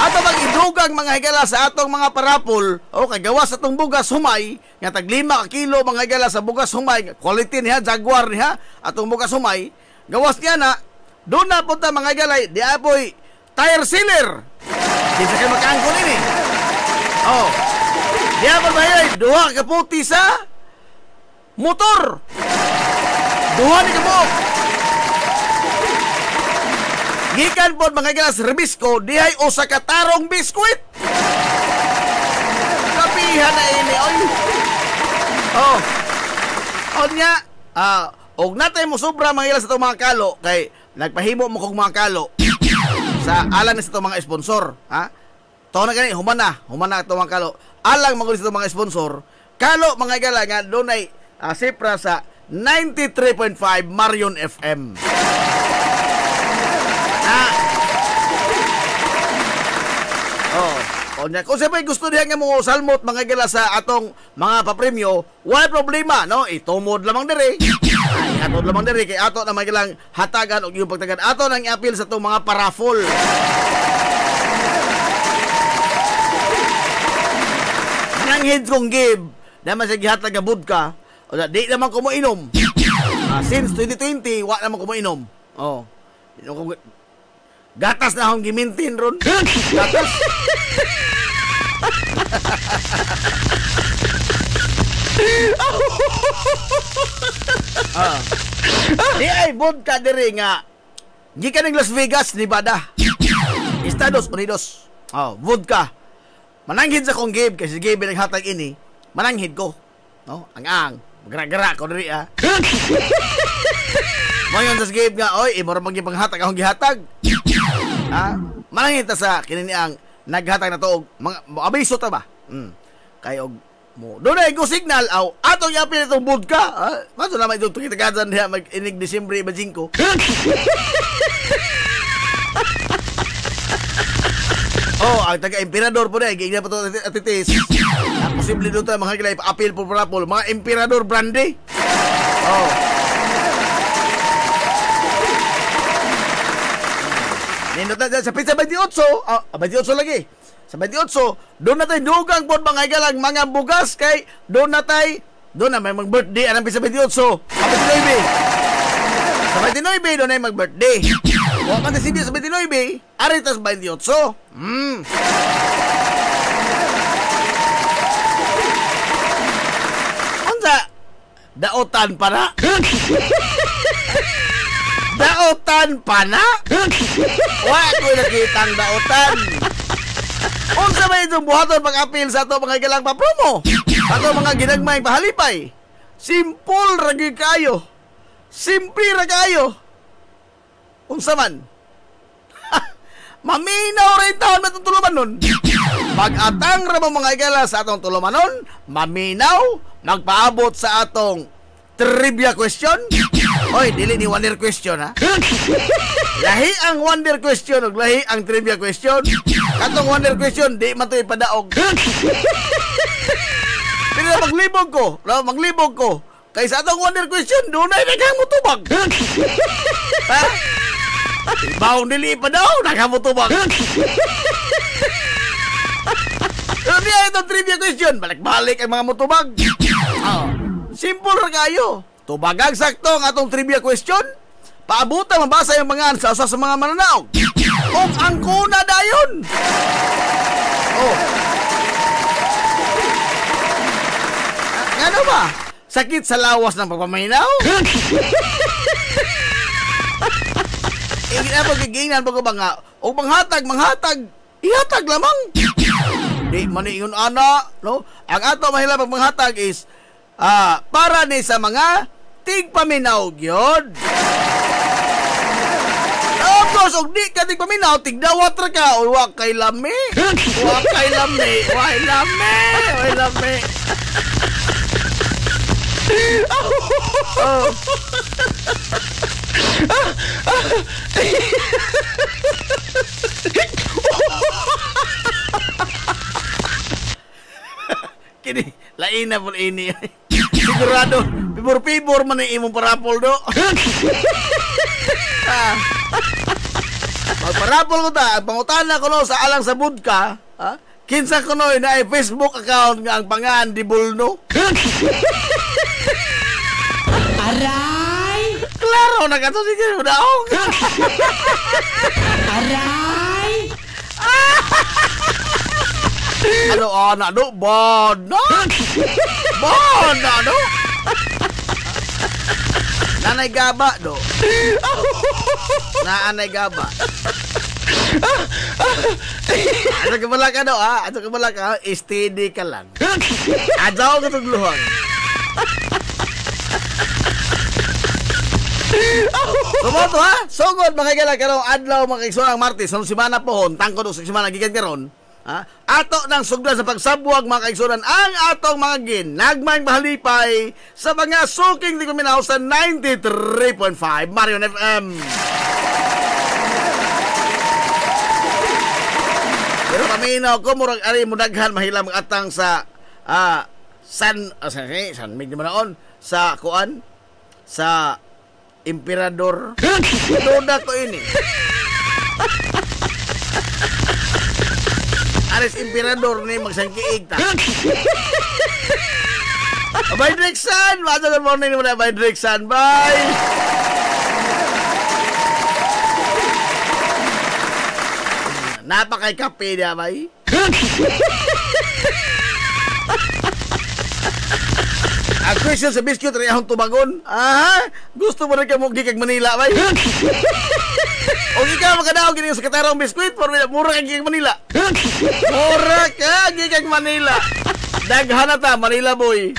Ato mag-idugang mga higala sa atong mga parapol o kagawas atong bugas humay nga tag 5 kilo mga higala sa bugas humay, quality niya, Jaguar niya, atong bugas humay, gawas niya na doon na punta mga higala, di apoy tire sealer. Kinsa kayo makaangkon ini? Oh. Di apoy mahilay, duha ka puti sa motor. Duha ni kabuk. Gikan po mga higala sa Rebisco, dihay usa ka tarong biskwit. Kapihan na ini, oy. Oh. Onya, og natay mo sobra mga higala sa itong mga kalo, kay nagpahimo mo kong mga kalo sa alang na sa itong mga sponsor, ha? To na gani, human na itong mga kalo. Alang mga sa itong mga sponsor, kalo mga higala nga doon ay sipra sa 93.5 Marion FM. Kung siyempre gusto niya nga mo salmot mga higala sa atong mga papremyo, wala problema, no? Itumod lamang diri. Atod lamang diri kay ato na magilang hatagan og yung pagtagan ato nang i-appeal sa itong mga paraffol. Nanghid kong give naman sa gihatag nga vodka o di naman ko mo inom. Since 2020 wa naman ko mo inom. Gatas na akong gimintin ron. Gatas. Di ay vodka diri nga gikan ng Las Vegas, Nevada, Estados Unidos. Vodka. Mananghid sa kong Gabe kasi Gabe naghatag ini. Mananghid ko. Ang gara-gara ko diri Mayon sa Gabe nga, oy, imoro magipanghatag akong gihatag. Mananghid ta sa kinini ang naghatag na to og mga abiso ta ba? Kay og mo doon ay go signal atong yapin itong vodka mato naman itong kitagasan diha mag-inig Disyembre Bajingko. Ang taga-emperador po na gigna pa to atitis posible doon tayo mga higala ipa-appeal po parapol mga emperador brandy. Nindot na sa pizza 28 28 lagi sa 28, doon na tayo dugang po mga higala mga bugas kay doon na may mag-birthday anong pizza 28 sa 29 doon na yung mag-birthday. Huwag man tayo sa 29 aritas 28. Ansa daotan pa na. Daotan pa na. Wala ko nakitang daotan. Unsa ba itong buhaton pag-appeal sa ito mga higala pa-promo? Ato mga ginagmay pahalipay. Simple ragi kayo. Simple ra kayo. Unsa man? Maminaw rin taon na itong tuluman nun. Pag-atang ra mga higala sa atong tuluman nun, maminaw, magpaabot sa atong trivia question. Oy, dili ni wonder question ha. Lahi ang wonder question ug lahi ang trivia question. Katong wonder question di man to ipadaog. Pero maglibog ko. Kay sa atong wonder question dunay daghang mutubag. Ha? Baong dili ipadaog daghang mutubag. Pero diya itong trivia question, balik-balik ang mga mutubag. Simple ra kayo. Tubagang sakto ang atong trivia question. Paabutan mabasa yung mga sa mga mananaog. Kung ang kuna dayon. Ano ba? Sakit sa lawas ng pagpaminaw? Gigingnan po ko ba nga? O manghatag, ihatag lamang. Di maniingon ana, no? Ang ato mahila pag manghatag is para ni sa mga tigpaminaw gyud. Of course, og di ka tigpaminaw, tigdawat ra ka o wa kay lami. Kini lain na po ini. Sigurado, pibor-pibor man ang imong parapol do. Magparapol ko ta, pangutana ko no sa alang sa vodka, kinsa ko no na Facebook account nga ang pangan di Bulno. Aray! Klaro na kato sige mo daog. Aray! Ano anak do? Bono? Bono do? Nanay Gaba, do. Naanay Gaba. Ato kabala ka do, ha? Ato kabala ka, steady ka lang. Adyaw ka tugluhan. Sumoto ha? Sugod mga higala karong adlaw mga kaigsoon Martes. Sunod semana pohon, tangkod sa semana gikan karon. Ha? Ato nang sugdan sa pagsabwag mga kaigsunan ang atong mga ginagmayng mahalipay sa mga suking di kuminaw sa 93.5 Marion FM. Pero paminaw ko murag ari mudaghan mahilang atang sa San Mig naman sa kuan sa Emperador. Duda ko ini. Ares Emperador ni magsangkiig ta. Bye Drexan, good morning muna bye Drexan. Bye. Napakay kape dia bye. Ang question sa biscuit rin akong tumagon. Gusto mo rin ka mong gikag Manila, bay? O ikaw makadaog gini sa katarang biskuit, mura ka gikag Manila. Mura ka gikag Manila. Daghan na ta, Manila boy.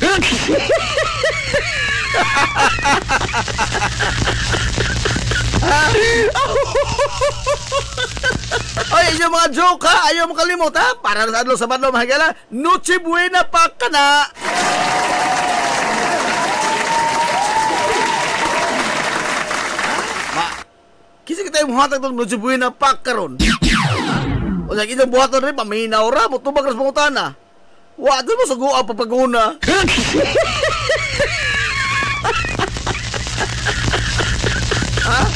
Oy, inyo mga joke ha, ayaw mo kalimot ha. Para sa adlaw sa badlaw mahigala, Noche Buena pa ka na. Kasi kita yung buhatan itong Noche Buena pa karon. O sa kitang buhatan rin, paminaw ra, mutubag ras pangutana. Doon mo sa guwa papaguna. Ha?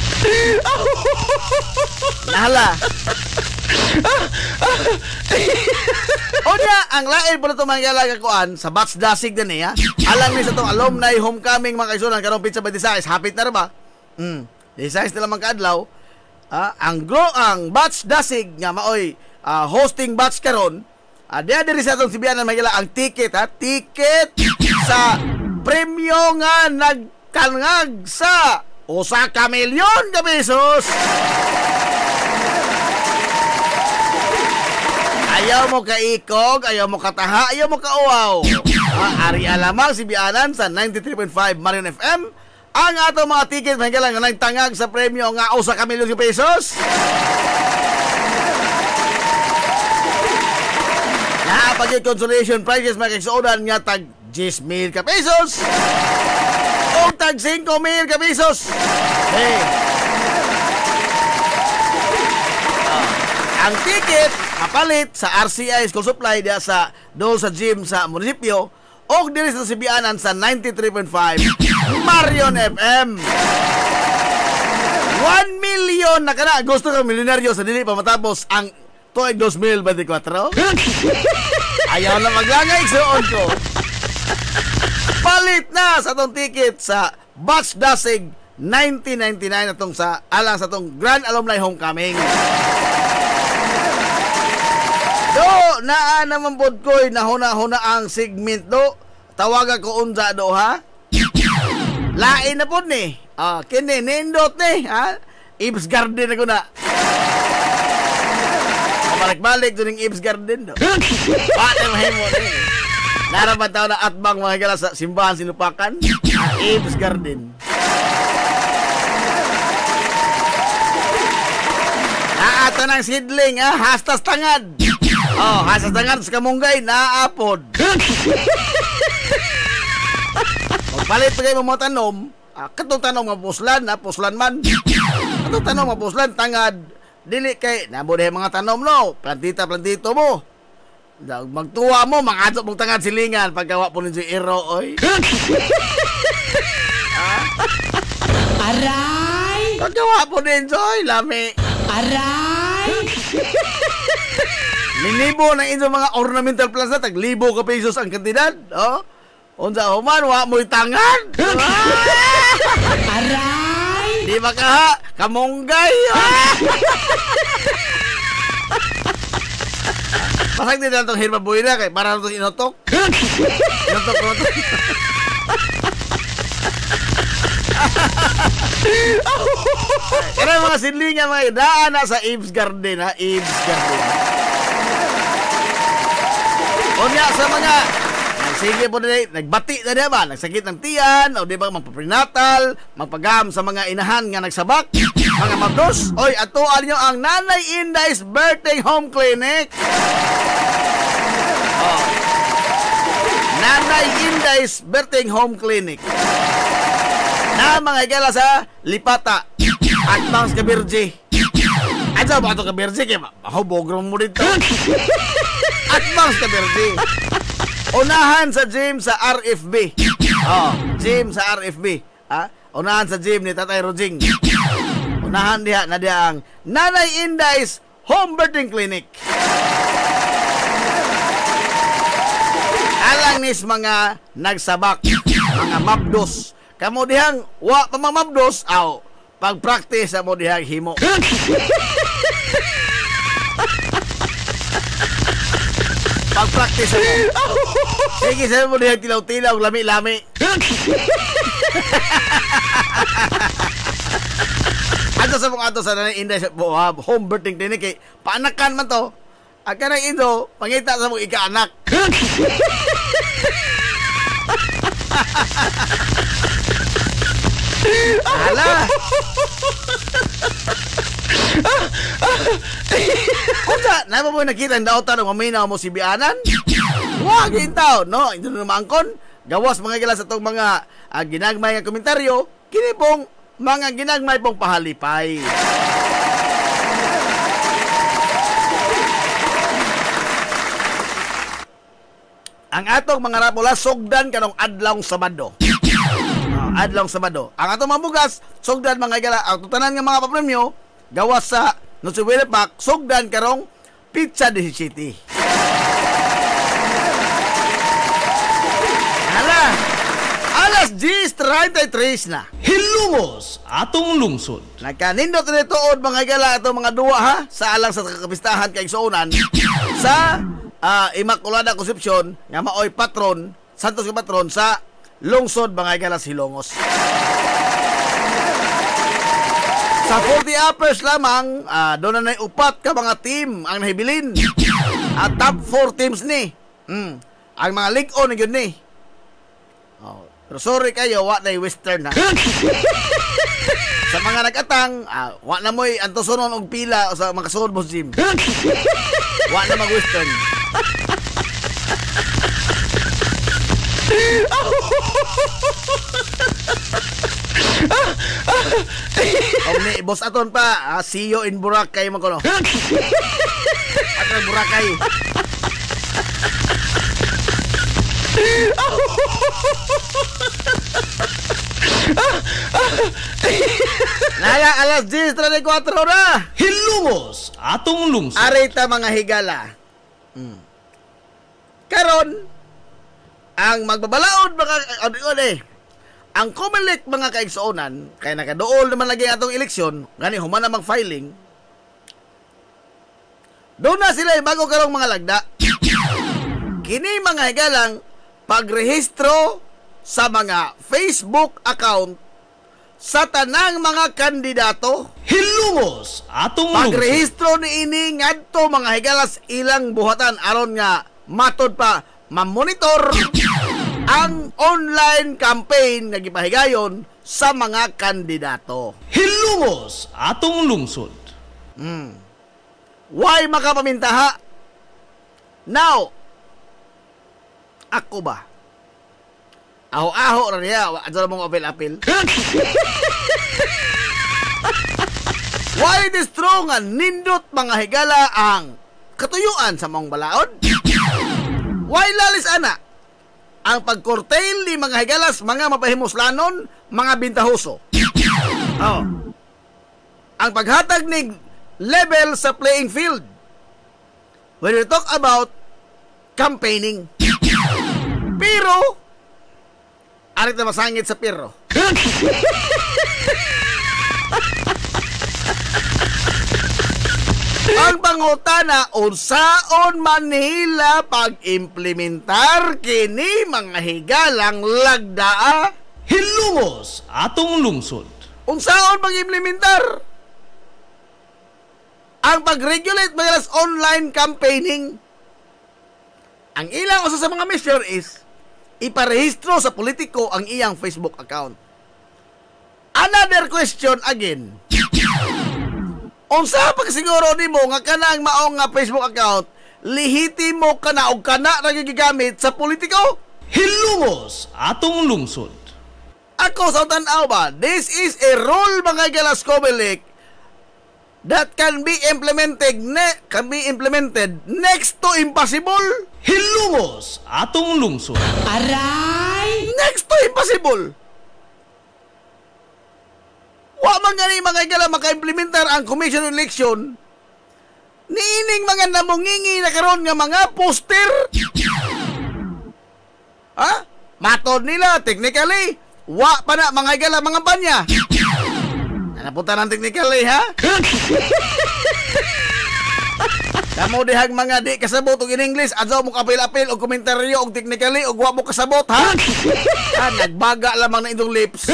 Nahala. O niya, ang lain po na itong mga galagakuan sa batch dasig din eh, ha? Alam niyo sa itong alumni homecoming mga kaisunan, karong pizza by Desais, hapit na rin ba? Desais nila mga kaadlaw. Ang batch dasig nga maoy hosting batch karon. Diya diri sa itong sibianan mga ang ticket, ha? Ticket sa premyo nga nagkangag sa 1 milyon ka pesos. Ayaw mo kaikog, ayaw mo kataha, ayaw mo kauaw. Ari alamang sibianan sa 93.5 Marion FM. Ang ato mga ticket may galang nagtangag sa premyo nga 1 milyon ka pesos. Napag consolation prizes mga kaigsuonan nga tag 10,000 ka pesos. O tag 5,000 ka pesos. Hey. Ang ticket mapalit sa RCI School Supply diya sa doon sa gym sa munisipyo o diri sa sibianan sa 93.5 Marion FM. 1 million na kana. Gusto ka milyonaryo sa dili pa matapos ang tuig 2024? Ayaw na maglangay suon ko. Palit na sa itong ticket sa Batch Dasig 1999 atong sa alang sa itong Grand Alumni Homecoming. Do, naa naman pod ko'y nahuna-huna ang segment do. Tawagan ko unsa do ha. Lain na pod ni. Kini nindot ni ha. Ibs Garden ako na. Balik-balik doon yung Ibs Garden do. Pati mahimo ni. Narapat tao na atbang mga higala sa simbahan sinupakan. Ibs Garden. Naata ng sidling ha. Hastas tangad. Hastas tangad sa kamunggay. Naapod. Magpalit pa kayo mga tanom. Katong tanom nga puslan. Puslan man. Katong tanom nga puslan. Tangad. Dili kay. Nabuday mga tanom no. Plantito mo. Magtuwa mo, mga mong tangad silingan pagkawa po ninyo iro, oy. Aray! Pagkawa po ninyo, oy, lami. Aray! Linibo ng inyong mga ornamental plants na, taglibo ka pesos ang kantidad, oh. Unsa human, wa mo'y tangad. Aray! Di ba ka, kamunggay, pasang din na itong hirma buhay na kay para itong inotok. Inotok. Kaya mga sinlingan mga daan na sa Eve's Garden ha, Eve's Garden. O niya sa mga sige po na nagbati na diba, nagsakit ng tiyan, o diba magpaprenatal, magpagam sa mga inahan nga nagsabak, mga mabdos. Oy, atuan nyo ang Nanay Inday's Birthday Home Clinic. Oh. Nanay Inday's Birthday Home Clinic. Na mga higala sa Lipata at Bangs Kabirji. At sa ba ito Kabirji? Kaya mahubogrom mo dito. At Bangs Kabirji. Unahan sa gym sa RFB. Oh, gym sa RFB. Unahan sa gym ni Tatay Rojing. Unahan diha na diha ang Nanay Inday's Home Birthing Clinic. Alang nis mga nagsabak, mga mabdos. Kamo dihang wa pa mabdos, aw pag-practice mo dihang himo. Pag-practice mo. Sige, sabi mo dihang tilaw-tilaw, lami-lami. Ato sa mga ato sa Nanay Inday sa Home Birthing Clinic, eh, paanakan man to. Ang kanang indo, pangita sa mga ika-anak. Hala. Kunsa, na mo nakita ang dautan ng maminaw mo si Bianan? Wag hintaw, no? Ito na maangkon. Gawas mga gila sa itong mga ginagmay nga komentaryo, kini pong mga ginagmay pong pahalipay. Ang atong mga rapula, sugdan kanong adlawng Sabado. Adlawng Sabado. Ang atong mabugas, sugdan mga gala. Ang tutanan nga mga papremyo, gawas sa Nusiwele Park, sugdan karong Pizza de City. Hala! Alas 10:33 na. Hilumos atong lungsod. Nagkanindot na ituod mga gala itong mga duwa ha, sa alang sa kakapistahan kay Suunan, sa Immaculada Concepcion nga maoy patron, Santos nga patron sa lungsod mga galas Hilongos. Sa 40 uppers lamang, doon na upat ka mga team ang nahibilin. At top 4 teams ni. Ang mga league on na yun ni. Pero sorry kayo, wa na western na. Sa mga nag-atang, wa na mo'y antosonon og pila o sa mga kasunod mo gym. Wa na mag-western. Omni, boss aton pa, see you in Boracay man kono. Aton Boracay. Naya, alas 10:34 na. Hilumos atong lungsod. Arita mga higala. Karon ang magbabalaod mga ang Comelec mga kaigsuonan, kaya nakadool naman lagi atong eleksyon, gani human namang filing. Doon na sila bago karong mga lagda. Kini mga higalang pagrehistro sa mga Facebook account sa tanang mga kandidato. Hilumos atong pagrehistro ni ini ngadto mga higalas ilang buhatan aron nga matod pa mamonitor ang online campaign nga gipahigayon sa mga kandidato. Hilumos atong lungsod. Why makapamintaha? Now, ako ba? Aho-aho na niya. Adto na mong apil-apil. Why this strong nga nindot mga higala ang katuyuan sa mong balaod? Why lalis ana? Ang pagkurtail ni mga higalas, mga mapahimuslanon, mga bintahoso. Ang paghatag ni level sa playing field. When we talk about campaigning. Pero, arit na masangit sa pero. Ang pangutana, unsaon man nila pag-implementar kini mga higalang lagdaa? hilumos atong lungsod. Unsaon pag-implementar ang pag-regulate mga online campaigning? Ang ilang usa sa mga measure is iparehistro sa politiko ang iyang Facebook account. Another question again. Unsa pag siguro nimo nga kanang maong nga Facebook account lehitimo kana og kana ra gigamit sa politiko? Hilumos atong lungsod. Ako sa tan-aw ba, this is a rule mga galas Comelec that can be implemented next to impossible. Hilumos atong lungsod. Aray! Next to impossible. Wa man gani mga igala maka-implementar ang Commission on Election. Niining mga namungingi na karon nga mga poster. Ha? Matod nila technically, wa pa na mga igala mga banya. Napunta ng technically ha? Kamo dihang mga di kasabot og in English, adto mo kapil-apil og komentaryo og technically og wa mo kasabot ha? Nagbaga lamang na indong lips.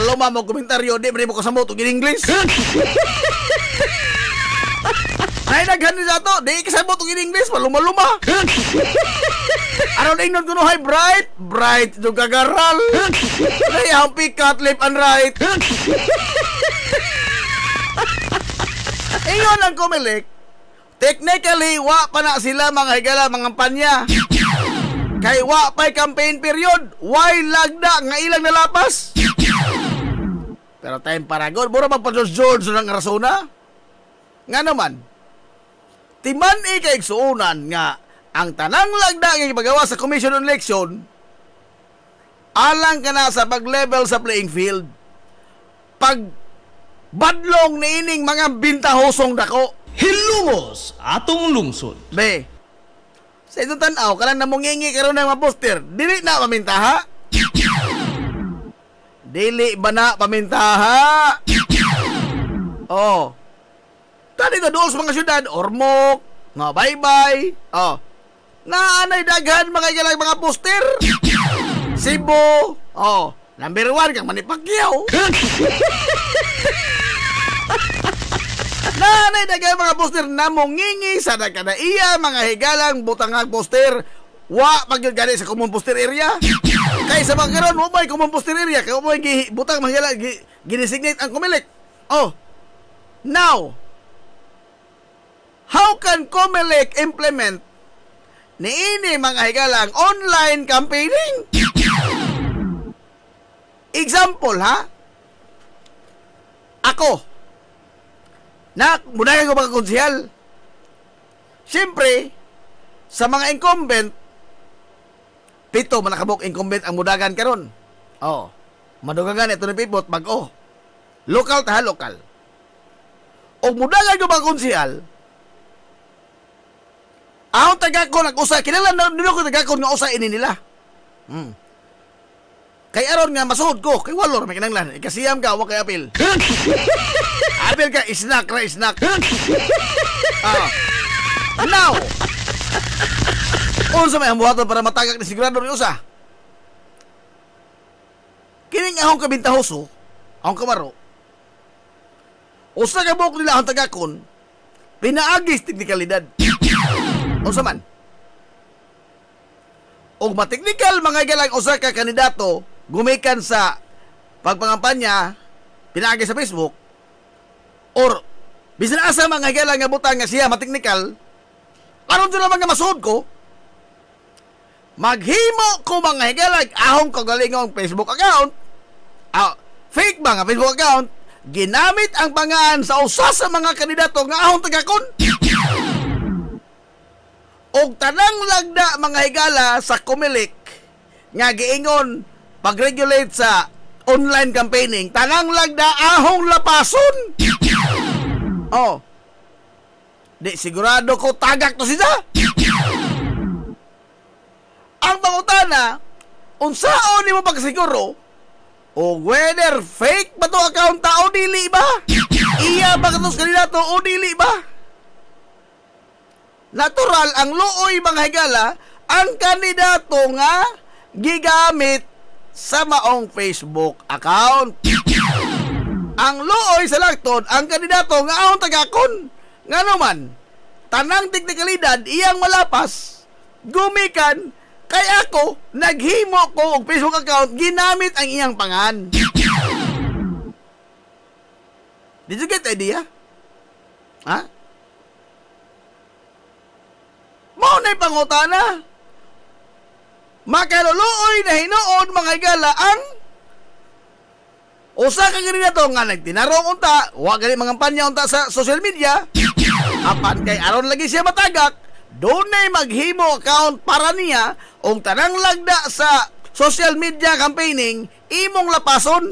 Luma mo komentaryo di mo kasabot og in English. Ay daghan ni ato, di kasabot og in English, maluma-luma. Aron ingnon kuno hay bright do kagaral. Ay ang pikat left and right. Ingon ang Comelec, technically, wa pa na sila mga higala, mga panya. Kay wa pa'y campaign period, why lagda nga ilang nalapas? Pero time paragon, mura magpa-George ng rasona. Nga naman, timan ikaigsuunan nga ang tanang lagda nga ipagawa sa Commission on Election, alang ka na sa pag-level sa playing field. Badlong ni ining mga bintahosong dako. Hilumos atong lungsod. Be, sa itong tanaw, kalang namungingi karon ng mga poster, dili na pamintaha? Dili ba na pamintaha? Oh. Tadi ka doon sa mga syudad, Ormoc, nga Baybay, oh. Naanay daghan mga igalang mga poster. Cebu, oh. Number 1 kang Manny Pacquiao. Nanay dagay mga poster na mongingi sa kada iya mga higalang butangag poster wa pagyud gani sa common poster area. Kay sa magkaron mo bay common poster area kay mo butang mga higala ginesignate ang Comelec. Oh. Now, how can Comelec implement niini mga higalang online campaigning? Example ha? Ako mudagan ko mga konsehal. Siyempre, sa mga incumbent, 7 manakabok incumbent ang mudagan karon. Oh, madugangan ito ni Pipot, mag-o. Local ta, local. O mudagan ko mga konsehal, ang taga ko nag-usa, kinalan na nilo ko taga ko nga usa ini nila. Kay aron nga masuod ko, kay walor may kinanglan, ikasiyam ka, wag kay apil. Apil ka, isnak ra isnak. Now, unsa may hambuhaton para matagak ni sigurado ni usa? Kining ahong kabintahoso, ahong kamaro, usa ka buok nila ang tagakon, pinaagis teknikalidad. Unsa man? Og mateknikal mga galang usa ka kandidato gumikan sa pagpangampanya pinaagi sa Facebook or bisan asa mga galang nga butang nga siya mateknikal aron dito naman nga masuod ko maghimo ko mga galang ahong kagalingong Facebook account fake ba nga Facebook account ginamit ang pangalan sa usa sa mga kandidato nga ahong tagakon og tanang lagda mga higala sa Comelec nga giingon pag-regulate sa online campaigning, tanang lagda ahong lapason. Oh. Di sigurado ko tagak to siya. Ang pangutana, unsaon nimo pagsiguro o whether fake ba to account ta o dili ba? Iya ba katos kandidato o dili ba? Natural ang luoy mga higala ang kandidato nga gigamit sa maong Facebook account. Ang luoy sa lagtod, ang kandidato nga ahon tagakon. Nga naman, tanang teknikalidad iyang malapas, gumikan, kay ako, naghimo ko og Facebook account, ginamit ang iyang pangan. Did you get the idea? Ha? Mao na'y pangutana. Makaluluoy na hinuon mga higala ang usa ka kandidato nga nagtinarong unta, wa gali mga kampanya unta sa social media. Apan kay aron lagi siya matagak, dunay maghimo account para niya og tanang lagda sa social media campaigning imong lapason.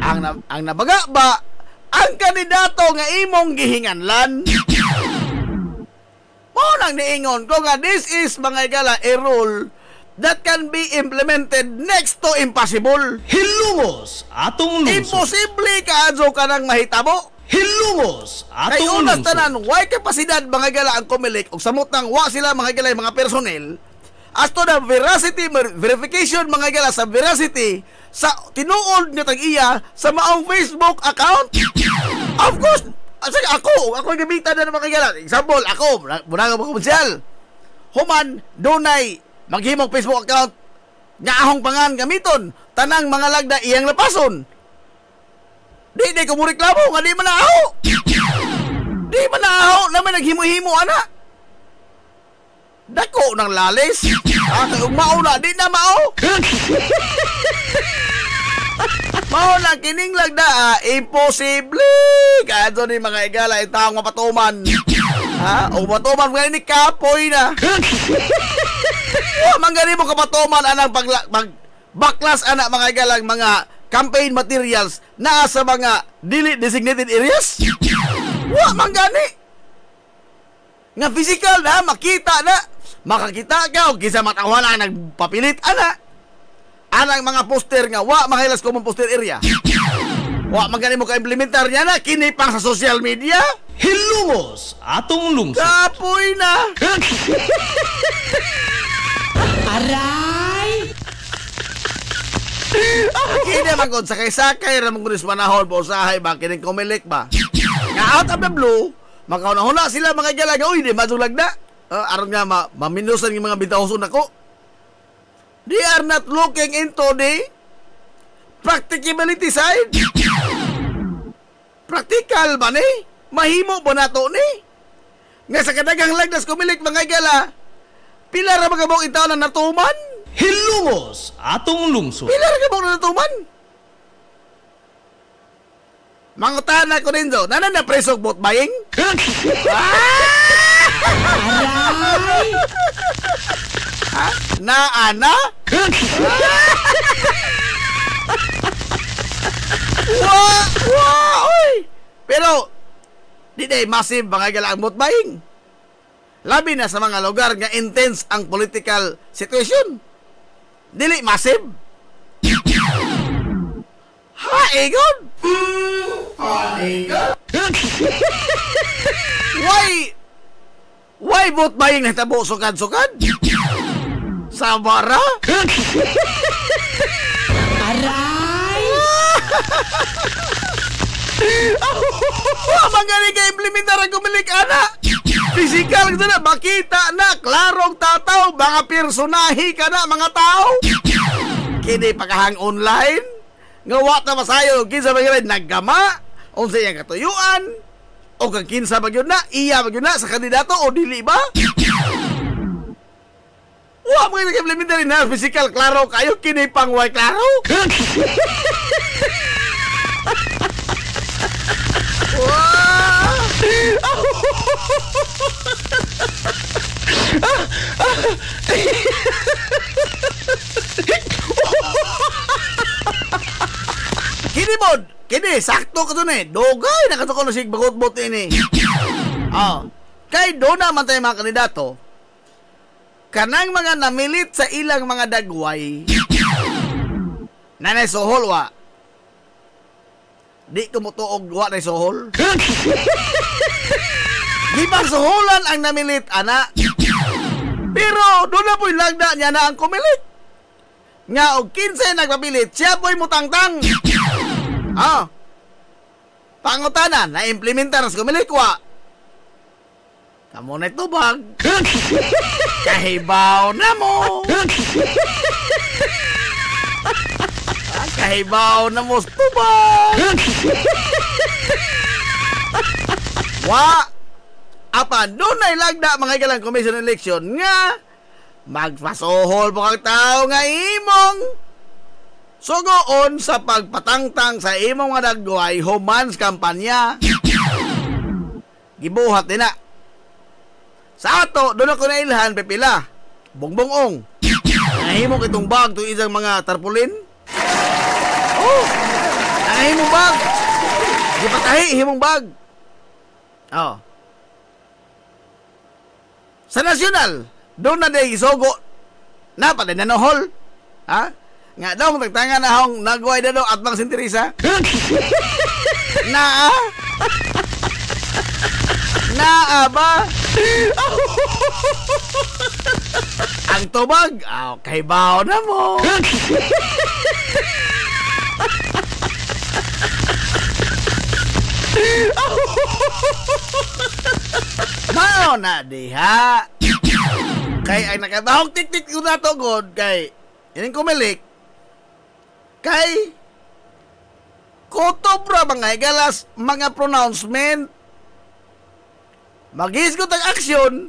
Ang nabaga ba ang kandidato nga imong gihinganlan? Mo nang niingon ko nga this is mga higala a rule that can be implemented next to impossible. Hilungos atong lungsod. Imposible kaadyo ka nang mahitabo. Hilungos Kay atong unas lungsod. tanan, why kapasidad mga gala ang Comelec o samutang wa sila mga gala mga personnel as to the veracity verification mga gala sa veracity sa tinuod nga tag-iya sa maong Facebook account. Of course, ako gamitan na ng mga gala. Example, ako, muna ko konsyal. Human, dunay maghimong Facebook account nga ahong pangan gamiton, tanang mga lagda iyang lapason. Di ko mo reklamo nga di man naaho. Di man naaho naman naghimo-himo ana. Dako ng lalis. Kay mauna di na mao. Mao na kining lagda, imposible. Kadto ni mga igala taong mapatuman. Ha? O matuman nga ni kapoy na. Manggani mo kapatuman anang baklas anak mga igalang mga campaign materials na sa mga designated areas. Wa manggani. Nga physical na makita na. Makakita ka o kisa matawala nagpapilit ana. Anang mga poster nga wa mahilas ko mong poster area. Wa manggani mo ka-implementar niya na kini pang sa social media. Hilungos atong lungsod. Kapoy na. Aray! Kini magod sakay-sakay ra mong gulis manahon po usahay ba kining Comelec ba. Nga out of the blue, makauna sila mga galaga, uy di madulag na. Aron nga maminusan ng mga bitahoson ako. They are not looking into the practicability side. Practical ba ni? Mahimo ba nato ni? Nga sa kadagang lagdas Comelec mga gala, pila ra mga bong itaw na natuman? Hilungos atong lungsod. Pila ra ka bong natuman? Mangutana ko rin do, nanan na presog vote buying? Aray! Ha? Na ana? Oy! Pero di day massive mga gala ang vote buying. Labi na sa mga lugar nga intense ang political situation. Dili massive. Haegon? Haegon? Why vote buying nahitabo sukad-sukad? Sabara? Aray! Mangani ka implementar ang Comelec ana. Physical ka na, makita na, klarong tataw, mga personahe ka na, mga tao. Kini pagkahang online, ngawa na masayo, kinsa bagay naggama, unsa iyang katuyuan, o kang kinsa bagay na, iya bagay na sa kandidato o dili ba? Wa mo nag-implementar na physical, klaro kayo, kini pang way klaro. Kini bod, kini sakto ka dun eh. Dogay nakatukol na sig bagot-bot ini. Kay do naman tayo mga kandidato. Kanang mga namilit sa ilang mga dagway. Nanay sohol wa. Di ko mo tuog wa na sohol. Di bang soholan ang namilit ana? Pero doon na po'y lagda niya na ang kumilit. Nga og 15 nagpapilit, siya po'y mutangtang. Pangutanan, na-implementar sa kumilit kwa. Kamu na tubag. Kahibaw na mo. Kahibaw na mo tubag. Apan, doon na ilagda mga ikalang commission election nga magpasuhol po kang tao nga imong sugoon sa pagpatangtang sa imong nga nagguay humans kampanya. Gibuhat din na. Sa ato, doon ako nailhan, pipila. Bongbongong. Nangahimong itong bag to isang mga tarpulin. Nangahimong bag. Di patahi, himong bag. Sa nasyonal, doon na day isogo. Napaday na nohol. Nga daw, nagtanga na akong nagway na daw at bang sintirisa. Naa ba? Ang tubag, kahibaw na mo. Mao na diha. Kay ay nakabahog tik-tik ko na to god kay ining kumilik. Kay kotobra mga galas mga pronouncement. Maghisgot ang aksyon.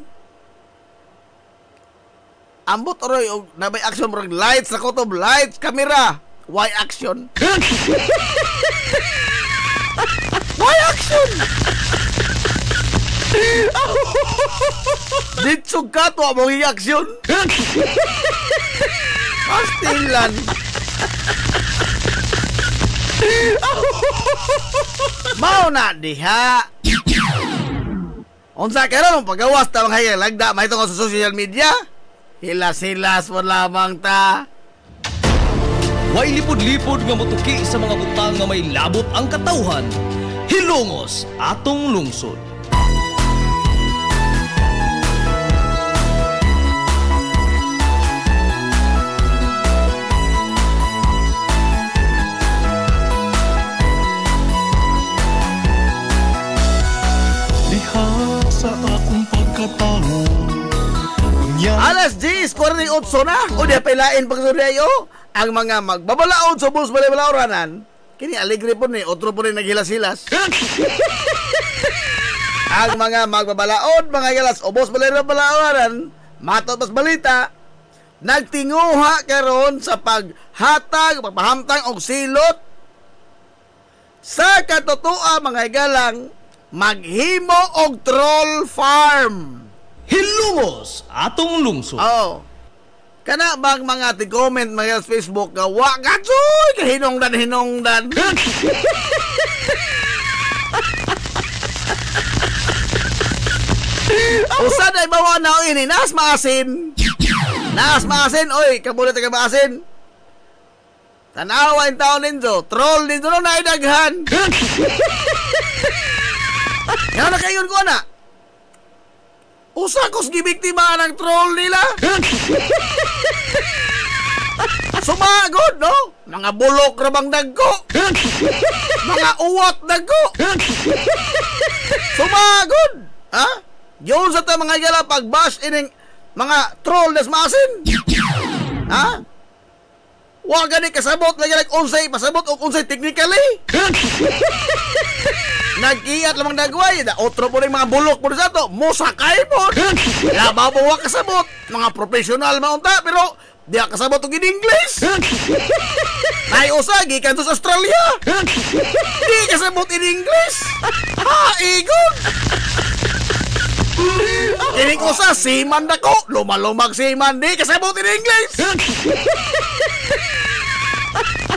Ambot oroy og nabay action murag lights sa kotob, lights, camera. Why action? Why action? Ditsog ka to among action. Pastilan. Mao na diha. Unsa karon pagawas ta mga lagda may tungod sa social media? Hilas-hilas mo lamang ta. Way lipod-lipod nga motuki sa mga butang nga may labot ang katawhan. Hilongos atong lungsod. Alas 10:48 na. O di pailain pagsuryayo ang mga magbabalaod sa bus balay-balaoranan. Kini alegre po ni, otro po rin naghilas-hilas. Ang mga magbabalaod, mga hilas o bus balay-balaoranan, matot mas balita, nagtinguha karon sa paghatag, pagpahamtang og silot sa katotoa mga higalang maghimo og troll farm. Hilungos atong lungsod. Kana bang mga ti-comment mga sa Facebook nga wa gatsoy kahinongdan. Usa na ibawa na ini nas maasin. Oy, kabulit ka maasin. Tanawa in taon ninyo, troll ninyo na idaghan. Yan na kayon ko na. Usa kos gibiktima ng troll nila. Sumagod, no? Mga bulok rabang dagko. Mga uwat dagko. Sumagod. Yun sa ta mga gala pag-bash ining mga troll nas maasin. Wa gani kasabot lagi like unsay pasabot og unsay technically. Nag-iyat lamang dagway, otro po rin mga bulok po sa to, musakay po. Labaw po wa kasabot, mga professional maunta, pero di kasabot og in English. Nay usa gikan sa Australia. Di kasabot in English. Igon. Kining usa seaman dako, lumalumag seaman, di kasabot in English.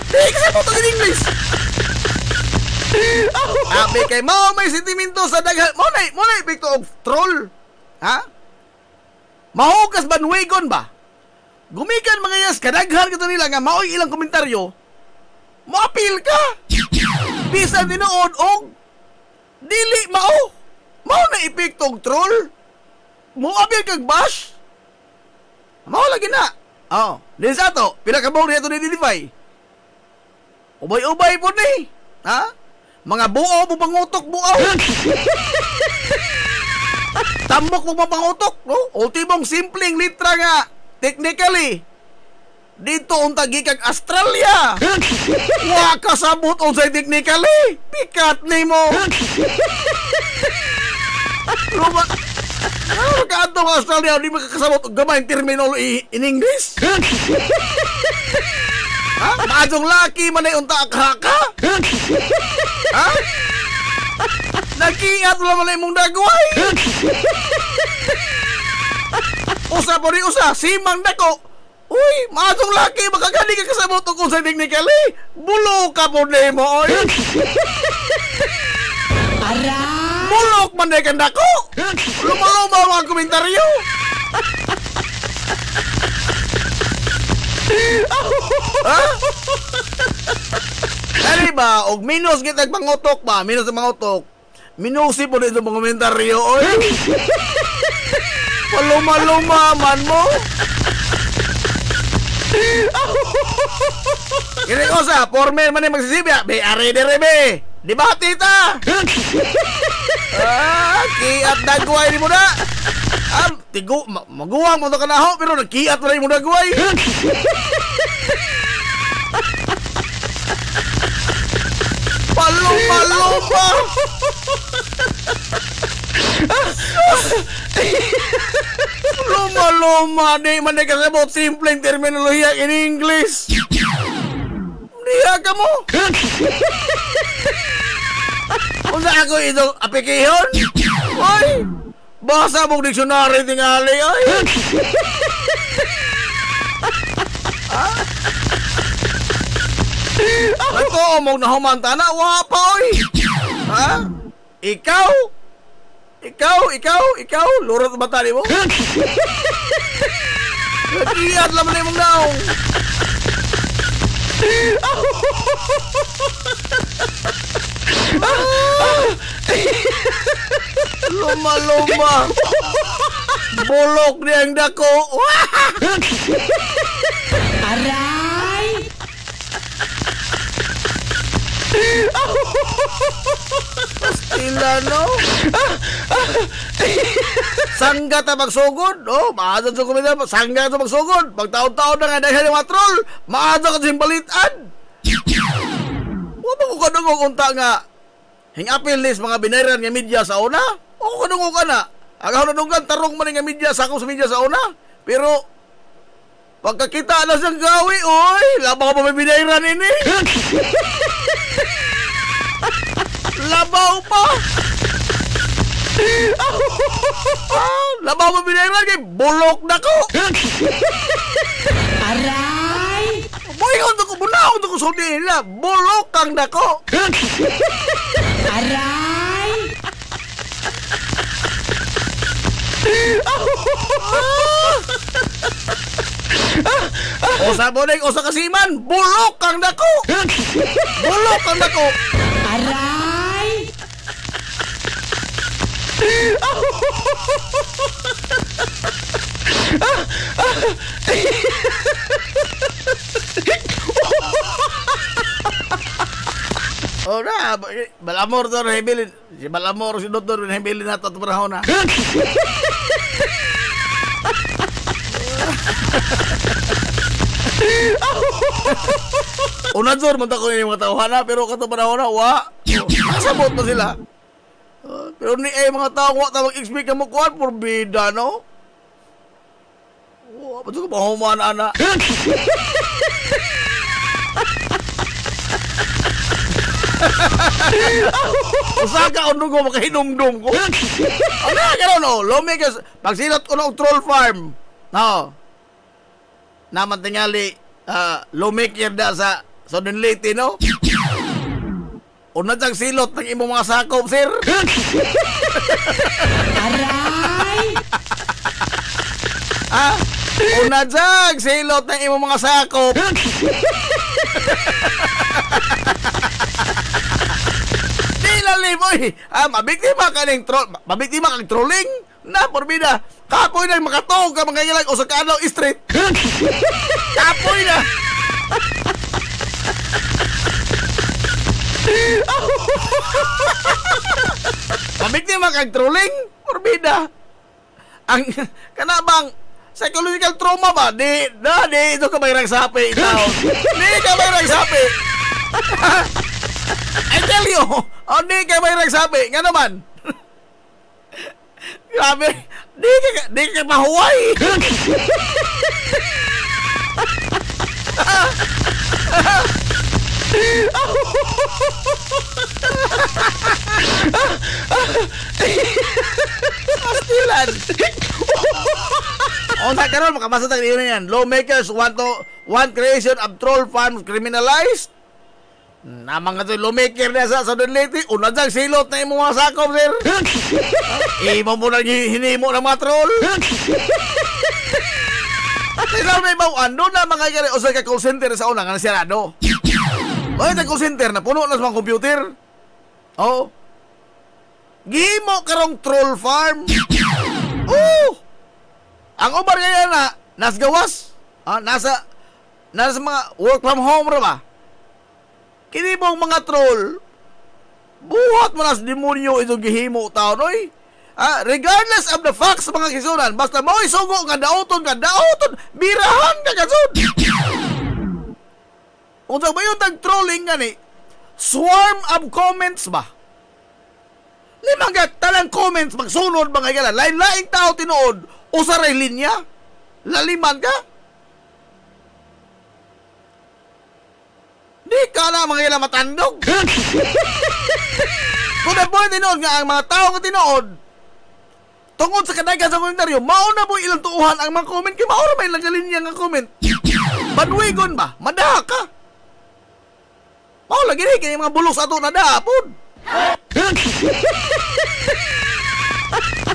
Di kasabot og in English. Abi kay mo may sentimento sa daghan. Mo nay picto og troll. Mahugas bandwagon ba? Gumikan mga yas kadaghan kato nila nga maoy ilang komentaryo. Moapil ka. Bisan tinuod og dili mao. Mao na epekto og troll. Mo apil kag bash. Mao lagi na. Oh, din sa to, pila ka buok dito ni-identify. Ubay-ubay po ni. Ha? Mga buo mo pangutok buaw. Tambok mo pangutok, no? Ultimong simpleng litra nga. Technically, dito unta gikag Australia. Wa kasabot unsay technically. Pikat nimo. Luma. Kaadto ka Australia, di makakasabot gamay ang terminology in English. Ha? Maadong laki man ay unta akhaka. Ha? Nakiat wala man ay mong dagway. Usa po rin usa, simang dako. Uy, maadong laki, makagani ka kasabot kung sa technically. Bulo ka po nemo, oy. Bulok man na kanda ko. Luma-luma mga komentaryo. Ha? Ano ba? Og minus kita pangutok ba? Minus ang pangutok. Minusi po dito mga komentaryo. Oy. Paluma-luma man mo. Kini ko sa former man yung magsisibya. Be, are dere be. Dibati ta. Kiat dagway ni mo na. Maguwang mo ito ka na ho, pero nagkiat mo na yung dagway. Paluma-luma. Luma-luma. Di man na kasabot simpleng terminolohiya in English. Diya ka mo. Kung sa ako itong apikihon? Oy! Basa mong diksyonary tingali, oy! Ito, mong nahumanta na, wapa, oy! Ha? Ikaw? Ikaw? Lurot ba tali mo? Nagiyat lang na mong naong! Luma-luma. Bulok niya ang dako. Aray! Pastila, no? Sangga ta magsugod. Oh, maadon sa komedya. Sangga ta magsugod. Pagtaon-taon na nga dahil yung mga troll, maadon ka sa balitan. Wala ko kanong unta nga hing-apil list mga binayran nga media sa una. O kanong ka na. Agaw na nunggan, tarong man nga media sa akong sa media sa una. Pero, pagkakita na siyang gawi, oy, labaw pa may binayran ini. Labaw pa. Labaw pa binayran kay bulok na ko. Aray! Boy, unto ko bunaw, unto ko sundin nila. Bulok kang dako. Aray! O sa bonek, o sa kasiman, bulok kang dako. Bulok kang dako. Aray! O na, Balamor to rehibilin. Si Balamor, si Dr. rehibilin nato ito panahon na. Unador, manta ko yung mga tauhan na, pero kato panahon na, wa. Masabot pa sila. Pero ni mga tao, wa ta mag-expect na mo kuhan, porbida, no? Ba't ko pahumaan, ana? Usaga unong ko makahinumdum ko. Ano nga gano'n, no? Lumigas, pagsilot ko ng troll farm. No. Naman tingali, lumik yan da sa Southern Leyte, no? Unad ang silot ng imong mga sakop, sir. Aray! Unad ang silot ng imong mga sakop. Lalim, oy. Mabiktima ka ng troll. Mabiktima kang trolling. Na, porbida. Kapoy na makatog ka mga ilang usa ka adlaw street. Kapoy na. Pamigti makag-trolling, morbida. Ang kanabang psychological trauma ba? Di ito ka may nagsapi itaw. Di ka may nagsapi. I tell you, di ka may nagsapi. Nga naman. Grabe, di ka mahuway. Pastilan. Sa karon makabasa tag diyon yan. Lawmakers want creation of troll farms criminalized. Namang nga lawmaker na sa Leyte, unadang silot na imong mga sakop, sir. Imo mo na hinimo ng mga troll. Kailangan na ibaw, ano na mga gari, o sa call center sa una, nga nasirado. Bakit ang call center na puno na sa mga computer? Oh. Gimo karong troll farm. Oh. Ang ubar kaya na, nasa gawas. Nasa mga work from home ra ba? Kini mong mga troll, buhat mo na sa demonyo itong gihimo taon, oy. Regardless of the facts, mga kisunan, basta mo isugo nga daoton, birahan ka kasud. Kung sa ba yung tag-trolling nga ni, swarm of comments ba? Limang talang comments, magsunod mga gala, lain-laing tao tinuod, o sa ray linya, laliman ka? Di ka na mga gala matandog. Kung na po tinuod nga ang mga tao nga tinuod, tungod sa kadagan sa komentaryo, mauna po ilang tuuhan ang mga comment, kaya mauna may nagalinya nga comment. Banwigon ba? Madaha ka. Lagi rin, kaya mga bulok sa ito na dapon.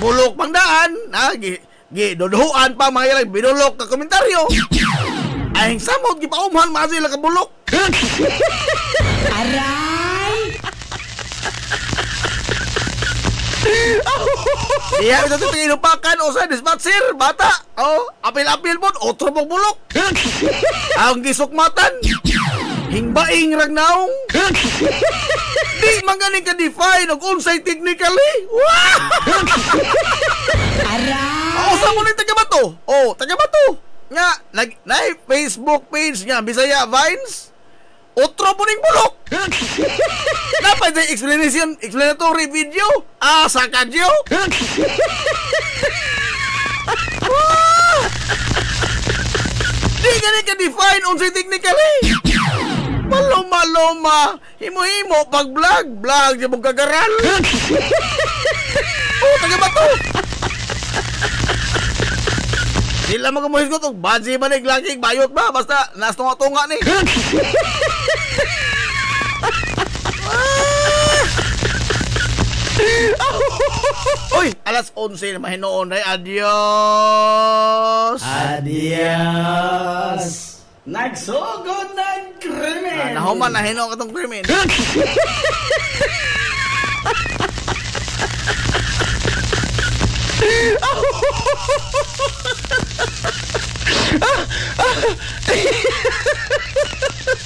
Bulok pang daan, dodohuan pa mga ilang binulok ka komentaryo. Ay, samot, gipaumhan mga sila ka bulok. Aray! Iya, ito inupakan o sa dispatcher, bata. Apil-apil mo, otro mong bulok. Ang gisukmatan, hingbaing ragnaong. Di magaling ka define og unsay technically. Aray! Sa mo ni taga-bato. Taga-bato. Nga, na Facebook page nga, Bisaya Vines. Otro po ning bulok. Dapat sa explanatory video. Sa kadyo. Di ganun ka define unsay technically. Maloma-loma. Himo-himo pag-vlog. Vlog siya mong kagaral. Taga ba to? Di lang magamuhis ko itong badzi ba naglaging bayot ba? Basta nastunga-tunga ni. Uy, alas 11 na mahinoon ay adios. Adios. Nagsugod ng krimen. Nahuman na hino ka itong krimen.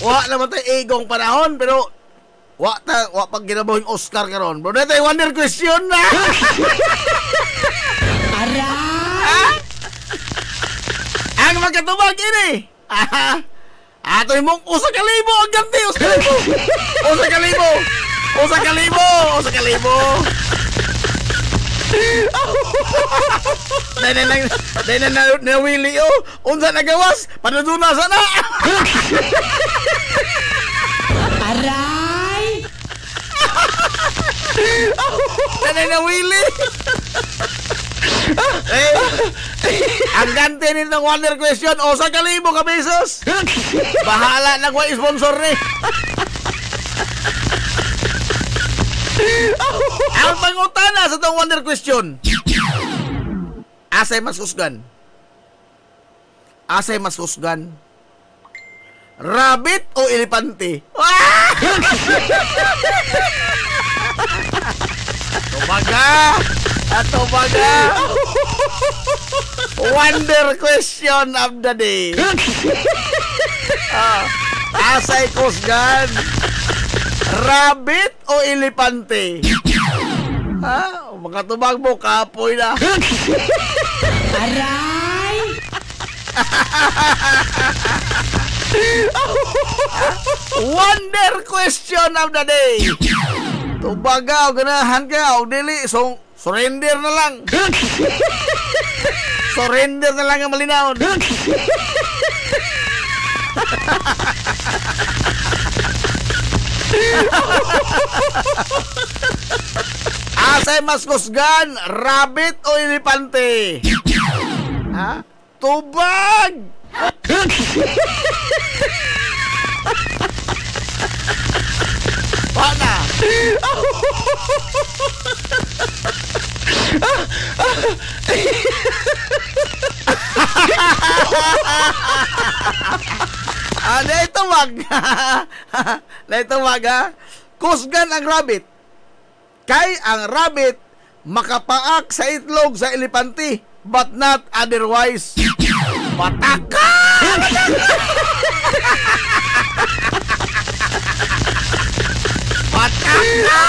Wa naman tayo igong panahon, pero wa pag ginabawing Oscar karon. Bro, na tayo wonder question na. Aray! Ang magkatubag ini. Ato mong usa ka libo ang ganti, usa ka libo. Dahil na Willie unsa nagawas, panaduna sana. Aray! Dahil na Willie. Ang ganti nitong wonder question, sa kalibo ka pesos. Bahala na ko sponsor ni. Ang pangutana sa itong wonder question, asay mas husgan? Rabbit o elepante? Tumaga! Wonder question of the day. Asay kusgan. Rabbit o elepante? Mga tubag mo, kapoy na. Aray! Wonder question of the day. Tubagaw, ganahan ka, o dili, so, surrender na lang. Surrender na lang ang malinaw. Asay mas kusgan, rabbit o elepante? Tubag! Pana! Naitawag ha? Kusgan ang rabbit. Kay ang rabbit makapaak sa itlog sa elepante, but not otherwise. Pataka! Pataka!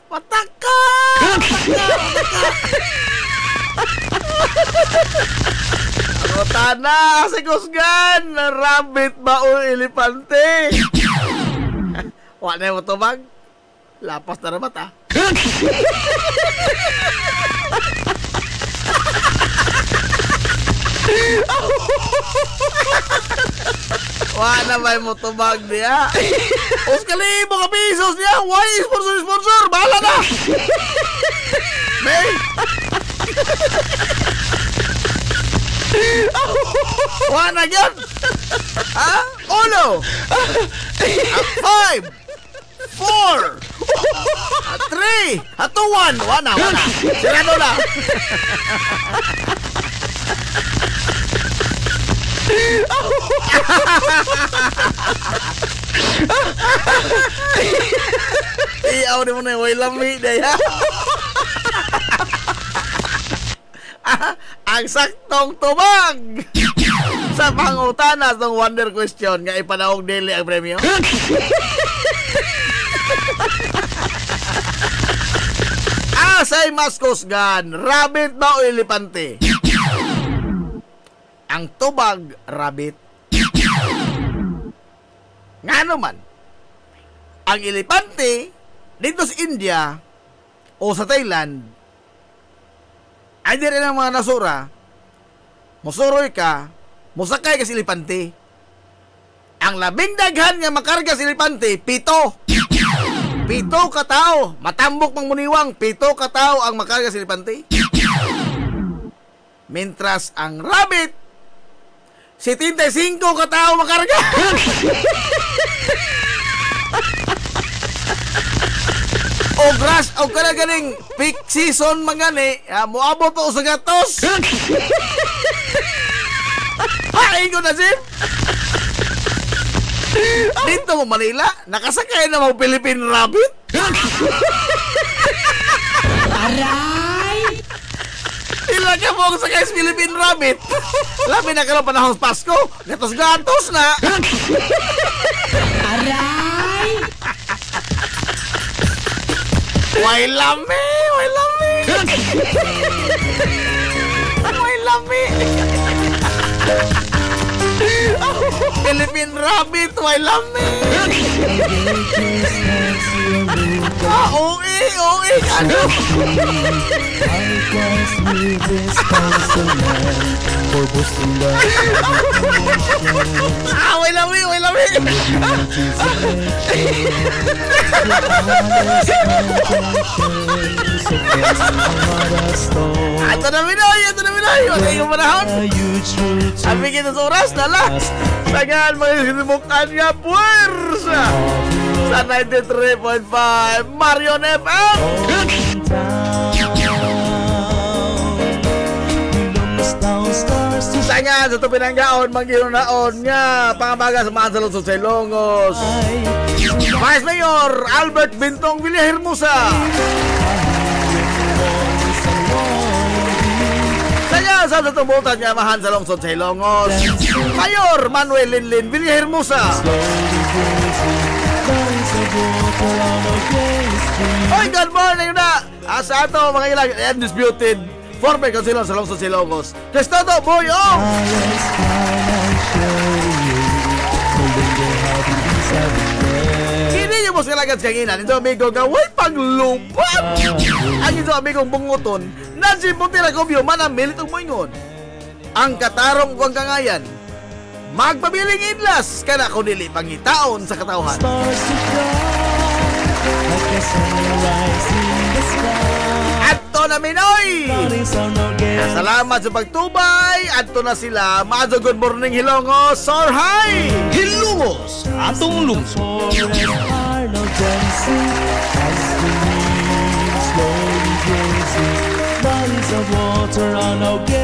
Pataka! Ako tana, si kusgan, rabbit ba o elepante? Wala mo tubag? Lapas na rabat ha? Wala ba mo tubag niya? Oskali, mga pisos niya. Why sponsor? Bahala na! May! Wala yan! Ha? Uno! 5! 4! 3! 2! 1! Wala! Sirado na! Iyaw di mo na way lami day ha. Ang saktong tubag sa pangutanas ng wonder question nga ipanahog daily ang premyo. Asay mas kusgan, rabbit ba o elepante? Ang tubag, rabbit. Nga naman, ang elepante dito sa India o sa Thailand ay di rin ang mga nasura, musuroy ka, musakay ka sa elepante. Ang labing daghan nga makarga sa elepante, 7. 7 ka tao, matambok mang muniwang, 7 ka tao ang makarga sa elepante. Mintras ang rabbit, 75 ka tao makarga. O kada ganing peak season mangani, moabot pa sa gatos. Hain ko na sim. Dito mo Manila, nakasakay na mga Philippine rabbit. Aray! Ilan ka mo sakay sa Philippine rabbit. Labi na ka lang panahon Pasko, gatos-gatos na. Aray! Way lami. Philippine rabbit, way lami. OE, ano? Way lami. Ito na Minoy. Wala yung panahon. Sabi kita sa oras, dala. Tagaan mga sinimuktan nga puwersa sa 93.5 Marion FM. Sa nga sa ito pinanggaon, mangginunaon nga, pangabaga sa mga sa lungsod sa Ilongos. Vice Mayor Albert Bintong Villahermosa. Kaya sa tutubutan niya mahan sa lungsod sa Ilongos. Mayor Manuel Linlin Villahermosa. Oy, good morning na! Asa ato mga ilang undisputed former councilor sa lungsod sa Ilongos. Testodo Boyong! Hindi niyo mo silagan sa kanginan. Ito amigo nga, way paglupat! Ang ito amigong bunguton, nansiputi na kumyo, manamilit ang moingon. Ang katarong kuwang kangayan, magpabiling idlas, kana ko nili pangitaon sa katauhan. Adto na Minoy! Salamat sa pagtubay. Adto na sila. Maadto good morning Hilongos. Sorhay! Hilongos, atong lungsod. Bodies of water on our gate.